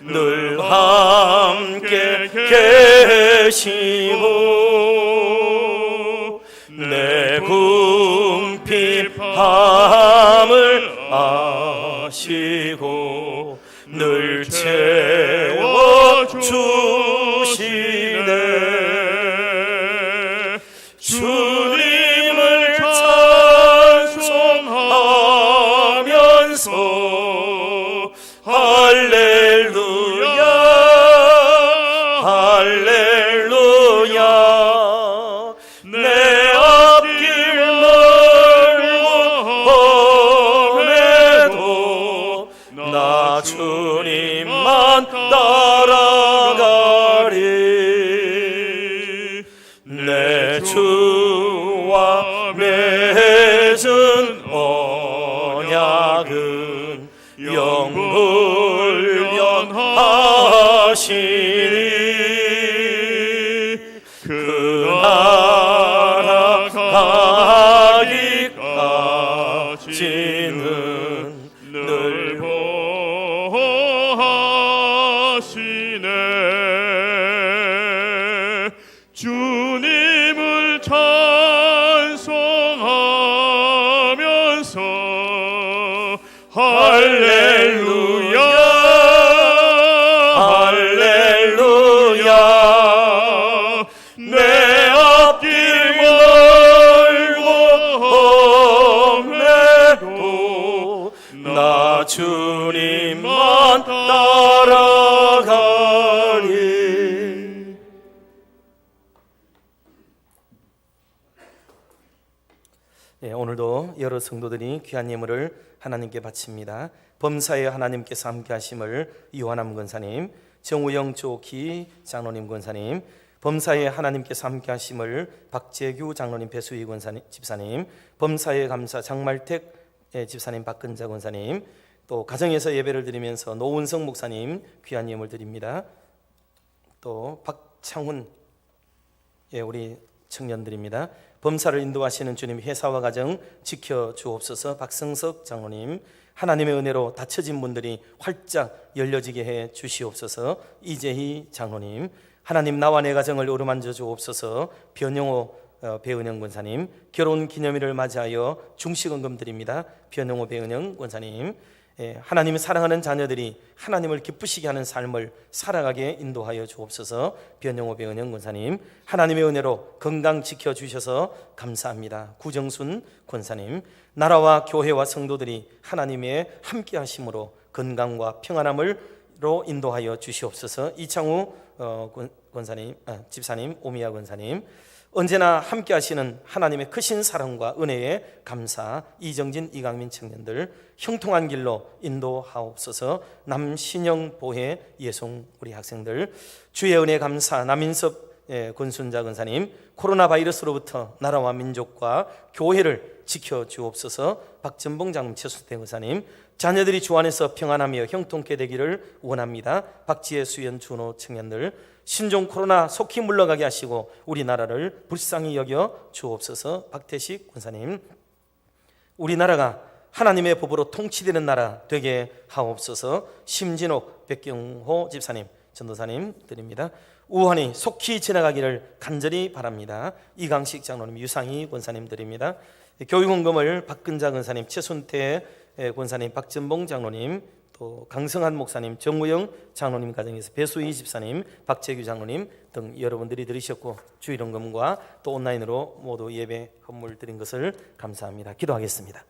늘 함께 계시고 내 궁핍함을 아시고 늘 채워주시네. 주님을 찬송하면서 할렐루야 할렐루야 내 앞길 멀고 험해도 나 주님만 따라가리. 내 주와 맺은 언약은 영불변하시니 그 나라 가기까지는 늘 보하시네. 주님을 찬송하면서 할렐루야 할렐루야 내 앞길 멀고 험해도 나 주님만 따라가리. 오늘도 여러 성도들이 귀한 예물을 하나님께 바칩니다. 범사에 하나님께서 함께 하심을 요한암 권사님, 정우영 조기 장로님 권사님, 범사에 하나님께서 함께 하심을 박재규 장로님 배수희 권사님 집사님, 범사에 감사 장말택 집사님 박근자 권사님, 또 가정에서 예배를 드리면서 노은성 목사님 귀한 예물 드립니다. 또 박창훈 우리 청년들입니다. 범사를 인도하시는 주님 회사와 가정 지켜주옵소서. 박성석 장로님, 하나님의 은혜로 닫혀진 분들이 활짝 열려지게 해 주시옵소서. 이재희 장로님, 하나님 나와 내 가정을 어루만져 주옵소서. 변영호 배은영 권사님, 결혼 기념일을 맞이하여 중식헌금 드립니다. 변영호 배은영 권사님, 하나님을 사랑하는 자녀들이 하나님을 기쁘시게 하는 삶을 살아가게 인도하여 주옵소서. 변영호 배은영 권사님, 하나님의 은혜로 건강 지켜주셔서 감사합니다. 구정순 권사님, 나라와 교회와 성도들이 하나님의 함께 하심으로 건강과 평안함으로 인도하여 주시옵소서. 이창우 권사님, 집사님, 오미야 권사님, 언제나 함께 하시는 하나님의 크신 사랑과 은혜에 감사. 이정진, 이강민 청년들 형통한 길로 인도하옵소서. 남신영, 보혜, 예송 우리 학생들 주의 은혜 감사. 남인섭 권순자 권사님, 코로나 바이러스로부터 나라와 민족과 교회를 지켜주옵소서. 박전봉 장로님, 최수태 권사님, 자녀들이 주 안에서 평안하며 형통케 되기를 원합니다. 박지혜, 수연, 준호 청년들 신종 코로나 속히 물러가게 하시고 우리나라를 불쌍히 여겨 주옵소서. 박태식 권사님, 우리나라가 하나님의 법으로 통치되는 나라 되게 하옵소서. 심진옥, 백경호 집사님, 전도사님 드립니다. 우환이 속히 지나가기를 간절히 바랍니다. 이강식 장로님, 유상희 권사님 드립니다. 교육원금을 박근자 권사님, 최순태 권사님, 박전봉 장로님, 또 강성한 목사님, 정우영 장로님 가정에서 배수희 집사님, 박재규 장로님 등 여러분들이 들으셨고 주일원금과 또 온라인으로 모두 예배 헌물 드린 것을 감사합니다. 기도하겠습니다.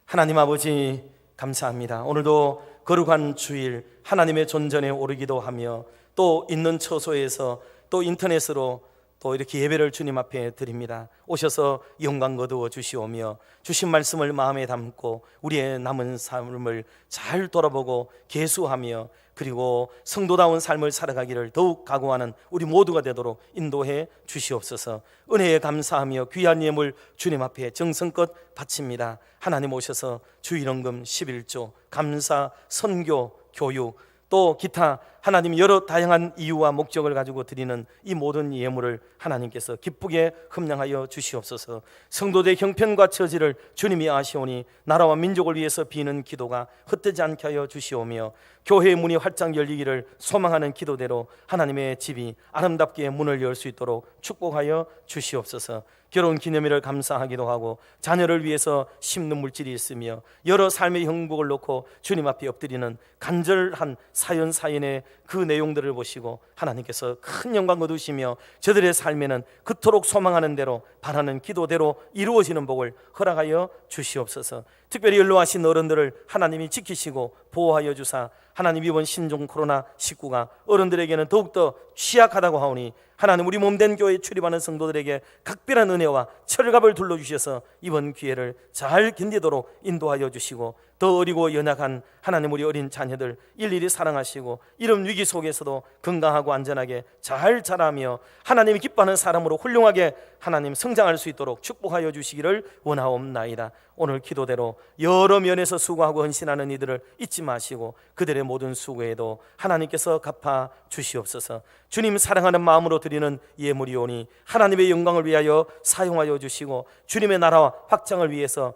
하나님 아버지 감사합니다. 오늘도 거룩한 주일 하나님의 존전에 오르기도 하며 또 있는 처소에서 또 인터넷으로 또 이렇게 예배를 주님 앞에 드립니다. 오셔서 영광 거두어 주시오며 주신 말씀을 마음에 담고 우리의 남은 삶을 잘 돌아보고 계수하며 그리고 성도다운 삶을 살아가기를 더욱 각오하는 우리 모두가 되도록 인도해 주시옵소서. 은혜에 감사하며 귀한 예물 주님 앞에 정성껏 바칩니다. 하나님 오셔서 주일원금 11조 감사, 선교, 교육 또 기타 하나님 여러 다양한 이유와 목적을 가지고 드리는 이 모든 예물을 하나님께서 기쁘게 흠량하여 주시옵소서. 성도들의 형편과 처지를 주님이 아시오니 나라와 민족을 위해서 비는 기도가 헛되지 않게 하여 주시오며 교회의 문이 활짝 열리기를 소망하는 기도대로 하나님의 집이 아름답게 문을 열 수 있도록 축복하여 주시옵소서. 결혼 기념일을 감사하기도 하고 자녀를 위해서 심는 물질이 있으며 여러 삶의 형복을 놓고 주님 앞에 엎드리는 간절한 사연의 그 내용들을 보시고 하나님께서 큰 영광 거두시며 저들의 삶에는 그토록 소망하는 대로 바라는 기도대로 이루어지는 복을 허락하여 주시옵소서. 특별히 연로하신 어른들을 하나님이 지키시고 보호하여 주사 하나님 이번 신종 코로나19가 어른들에게는 더욱더 취약하다고 하오니 하나님 우리 몸된 교회에 출입하는 성도들에게 각별한 은혜와 철갑을 둘러주셔서 이번 기회를 잘 견디도록 인도하여 주시고 더 어리고 연약한 하나님 우리 어린 자녀들 일일이 사랑하시고 이런 위기 속에서도 건강하고 안전하게 잘 자라며 하나님이 기뻐하는 사람으로 훌륭하게 하나님 성장할 수 있도록 축복하여 주시기를 원하옵나이다. 오늘 기도대로 여러 면에서 수고하고 헌신하는 이들을 잊지 마시고 그들의 모든 수고에도 하나님께서 갚아 주시옵소서. 주님 사랑하는 마음으로 드리는 예물이오니 하나님의 영광을 위하여 사용하여 주시고 주님의 나라 확장을 위해서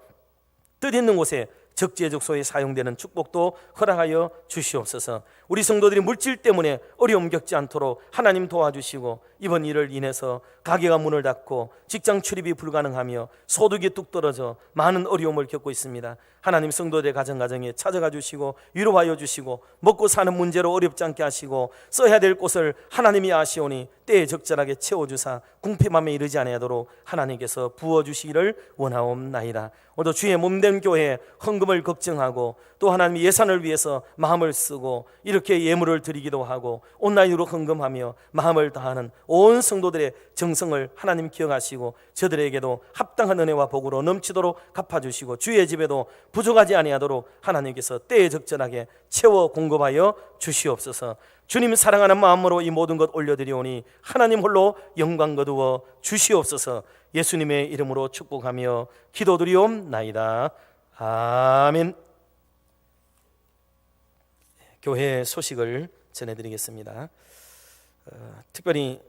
뜻있는 곳에 적재적소에 사용되는 축복도 허락하여 주시옵소서. 우리 성도들이 물질 때문에 어려움 겪지 않도록 하나님 도와주시고 이번 일을 인해서 가게가 문을 닫고 직장 출입이 불가능하며 소득이 뚝 떨어져 많은 어려움을 겪고 있습니다. 하나님 성도들의 가정에 찾아가 주시고 위로하여 주시고 먹고 사는 문제로 어렵지 않게 하시고 써야 될 곳을 하나님이 아시오니 때에 적절하게 채워주사 궁핍함에 이르지 아니하도록 하나님께서 부어주시기를 원하옵나이다. 오늘도 주의 몸된 교회에 헌금을 걱정하고 또 하나님 예산을 위해서 마음을 쓰고 이렇게 예물을 드리기도 하고 온라인으로 헌금하며 마음을 다하는 온 성도들의 정성을 하나님 기억하시고 저들에게도 합당한 은혜와 복으로 넘치도록 갚아주시고 주의 집에도 부족하지 아니하도록 하나님께서 때에 적절하게 채워 공급하여 주시옵소서. 주님 사랑하는 마음으로 이 모든 것 올려드리오니 하나님 홀로 영광 거두어 주시옵소서. 예수님의 이름으로 축복하며 기도드리옵나이다. 아멘. 교회 소식을 전해드리겠습니다. 특별히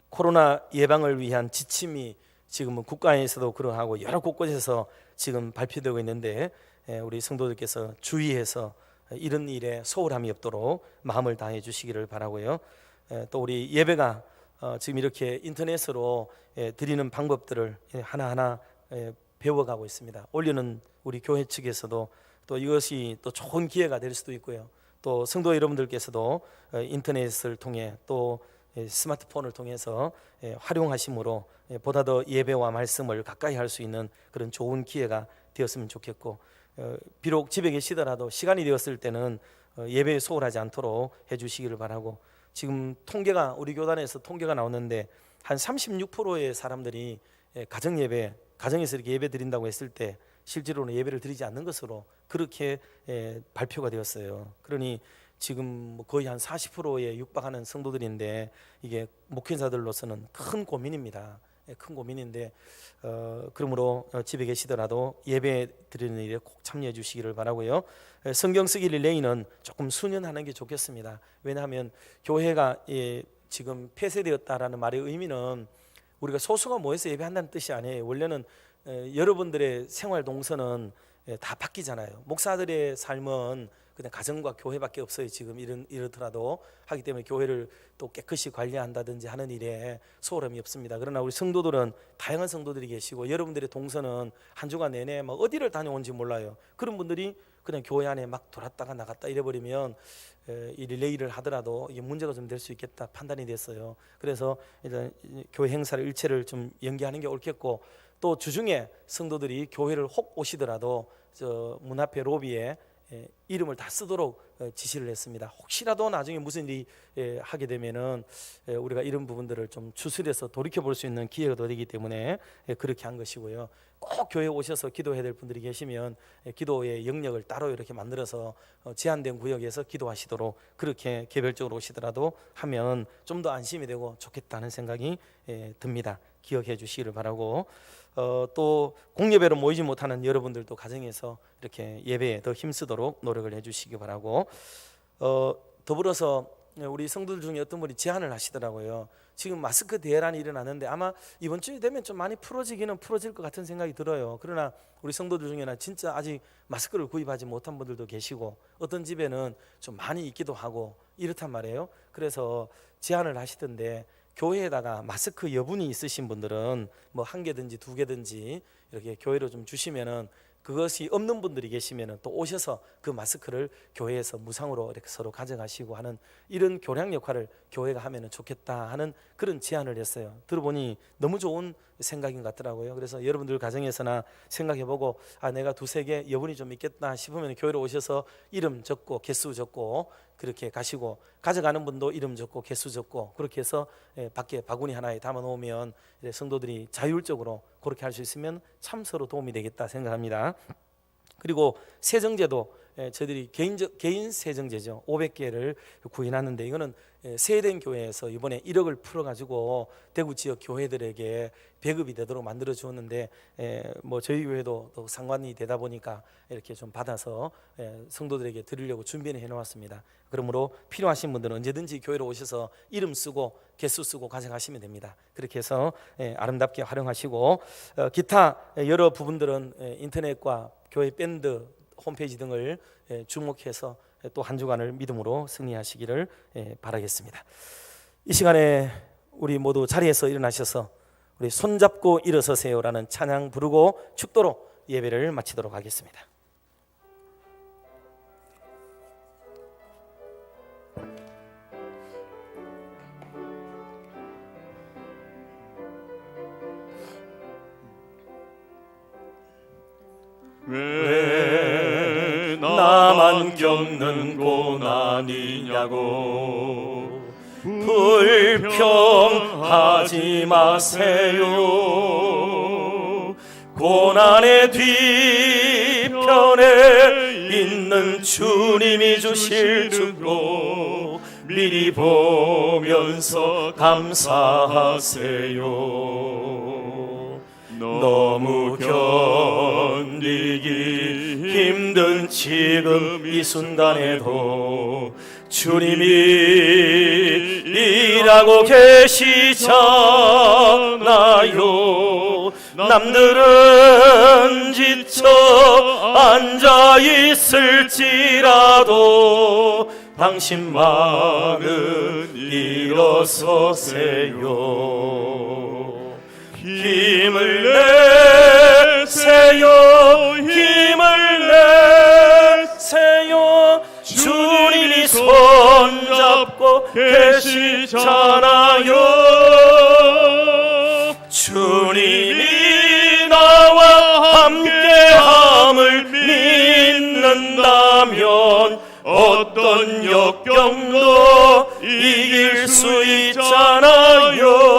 코로나 예방을 위한 지침이 지금은 국가에서도 그러하고 여러 곳곳에서 지금 발표되고 있는데 우리 성도들께서 주의해서 이런 일에 소홀함이 없도록 마음을 다해 주시기를 바라고요. 또 우리 예배가 지금 이렇게 인터넷으로 드리는 방법들을 하나하나 배워가고 있습니다. 올리는 우리 교회 측에서도 또 이것이 또 좋은 기회가 될 수도 있고요. 또 성도 여러분들께서도 인터넷을 통해 또 스마트폰을 통해서 활용하심으로 보다 더 예배와 말씀을 가까이 할 수 있는 그런 좋은 기회가 되었으면 좋겠고 비록 집에 계시더라도 시간이 되었을 때는 예배에 소홀하지 않도록 해주시기를 바라고 지금 통계가 우리 교단에서 통계가 나오는데 한 36%의 사람들이 가정 예배, 가정에서 이렇게 예배 드린다고 했을 때 실제로는 예배를 드리지 않는 것으로 그렇게 발표가 되었어요. 그러니 지금 거의 한 40%에 육박하는 성도들인데 이게 목회자들로서는 큰 고민입니다. 큰 고민인데 그러므로 집에 계시더라도 예배 드리는 일에 꼭 참여해 주시기를 바라고요. 성경 쓰기 릴레이는 조금 수년하는 게 좋겠습니다. 왜냐하면 교회가 지금 폐쇄되었다라는 말의 의미는 우리가 소수가 모여서 예배한다는 뜻이 아니에요. 원래는 여러분들의 생활 동선은 다 바뀌잖아요. 목사들의 삶은 그냥 가정과 교회밖에 없어요. 지금 이렇더라도 하기 때문에 교회를 또 깨끗이 관리한다든지 하는 일에 소홀함이 없습니다. 그러나 우리 성도들은 다양한 성도들이 계시고 여러분들의 동선은 한 주간 내내 막 어디를 다녀온지 몰라요. 그런 분들이 그냥 교회 안에 막 돌았다가 나갔다 이래버리면 이 릴레이를 하더라도 이게 문제가 좀 될 수 있겠다 판단이 됐어요. 그래서 일단 교회 행사를 일체를 좀 연기하는 게 옳겠고, 또 주중에 성도들이 교회를 혹 오시더라도 저 문 앞에 로비에 이름을 다 쓰도록 지시를 했습니다. 혹시라도 나중에 무슨 일이 하게 되면은 우리가 이런 부분들을 좀 추스려서 돌이켜 볼 수 있는 기회가 되기 때문에 그렇게 한 것이고요. 꼭 교회에 오셔서 기도해야 될 분들이 계시면 기도의 영역을 따로 이렇게 만들어서 제한된 구역에서 기도하시도록 그렇게 개별적으로 오시더라도 하면 좀 더 안심이 되고 좋겠다는 생각이 듭니다. 기억해 주시기를 바라고, 또 공예배로 모이지 못하는 여러분들도 가정에서 이렇게 예배에 더 힘쓰도록 노력을 해주시기 바라고, 더불어서 우리 성도들 중에 어떤 분이 제안을 하시더라고요. 지금 마스크 대란이 일어나는데 아마 이번 주에 되면 좀 많이 풀어지기는 풀어질 것 같은 생각이 들어요. 그러나 우리 성도들 중에는 진짜 아직 마스크를 구입하지 못한 분들도 계시고, 어떤 집에는 좀 많이 있기도 하고 이렇단 말이에요. 그래서 제안을 하시던데, 교회에다가 마스크 여분이 있으신 분들은 뭐 한 개든지 두 개든지 이렇게 교회로 좀 주시면은, 그것이 없는 분들이 계시면은 또 오셔서 그 마스크를 교회에서 무상으로 이렇게 서로 가져가시고 하는 이런 교량 역할을 교회가 하면은 좋겠다 하는 그런 제안을 했어요. 들어보니 너무 좋은 생각인 것 같더라고요. 그래서 여러분들 가정에서나 생각해보고, 내가 두세 개 여분이 좀 있겠다 싶으면 교회로 오셔서 이름 적고 개수 적고 그렇게 가시고, 가져가는 분도 이름 적고 개수 적고 그렇게 해서 밖에 바구니 하나에 담아 놓으면 성도들이 자율적으로 그렇게 할 수 있으면 참 서로 도움이 되겠다 생각합니다. 그리고 세정제도 저희들이 개인 세정제죠. 500개를 구인하는데, 이거는 세된 교회에서 이번에 1억을 풀어가지고 대구 지역 교회들에게 배급이 되도록 만들어 주었는데, 뭐 저희 교회도 또 상관이 되다 보니까 이렇게 좀 받아서 성도들에게 드리려고 준비를 해놓았습니다. 그러므로 필요하신 분들은 언제든지 교회로 오셔서 이름 쓰고 개수 쓰고 가져가시면 됩니다. 그렇게 해서 아름답게 활용하시고, 기타 여러 부분들은 인터넷과 교회 밴드 홈페이지 등을 주목해서 또 한 주간을 믿음으로 승리하시기를 바라겠습니다. 이 시간에 우리 모두 자리에서 일어나셔서 우리 손잡고 일어서세요라는 찬양 부르고 축도로 예배를 마치도록 하겠습니다. 왜 나만 겪는 고난이냐고 불평하지 마세요. 고난의 뒤편에 있는 주님이 주실 축복 미리 보면서 감사하세요. 너무 견디기 힘든 지금 이 순간에도 주님이 일하고 계시잖아요. 남들은 지쳐 앉아 있을지라도 당신만은 일어서세요. 힘을 내세요. 힘을 내세요. 주님이 손잡고 계시잖아요. 주님이 나와 함께함을 믿는다면 어떤 역경도 이길 수 있잖아요.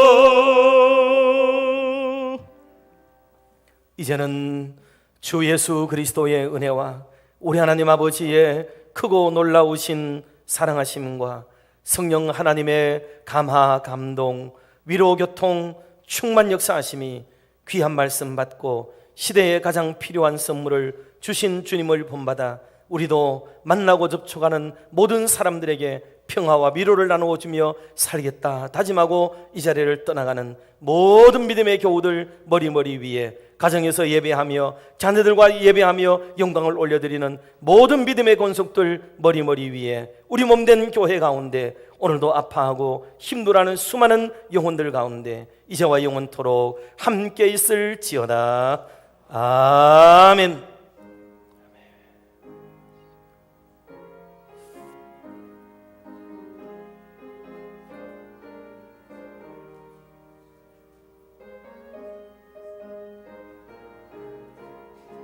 이제는 주 예수 그리스도의 은혜와 우리 하나님 아버지의 크고 놀라우신 사랑하심과 성령 하나님의 감화 감동 위로 교통 충만 역사하심이 귀한 말씀 받고 시대에 가장 필요한 선물을 주신 주님을 본받아 우리도 만나고 접촉하는 모든 사람들에게 평화와 위로를 나누어 주며 살겠다 다짐하고 이 자리를 떠나가는 모든 믿음의 교우들 머리 위에 가정에서 예배하며 자녀들과 예배하며 영광을 올려드리는 모든 믿음의 권속들 머리 위에 우리 몸된 교회 가운데 오늘도 아파하고 힘들어하는 수많은 영혼들 가운데 이제와 영원토록 함께 있을지어다. 아멘.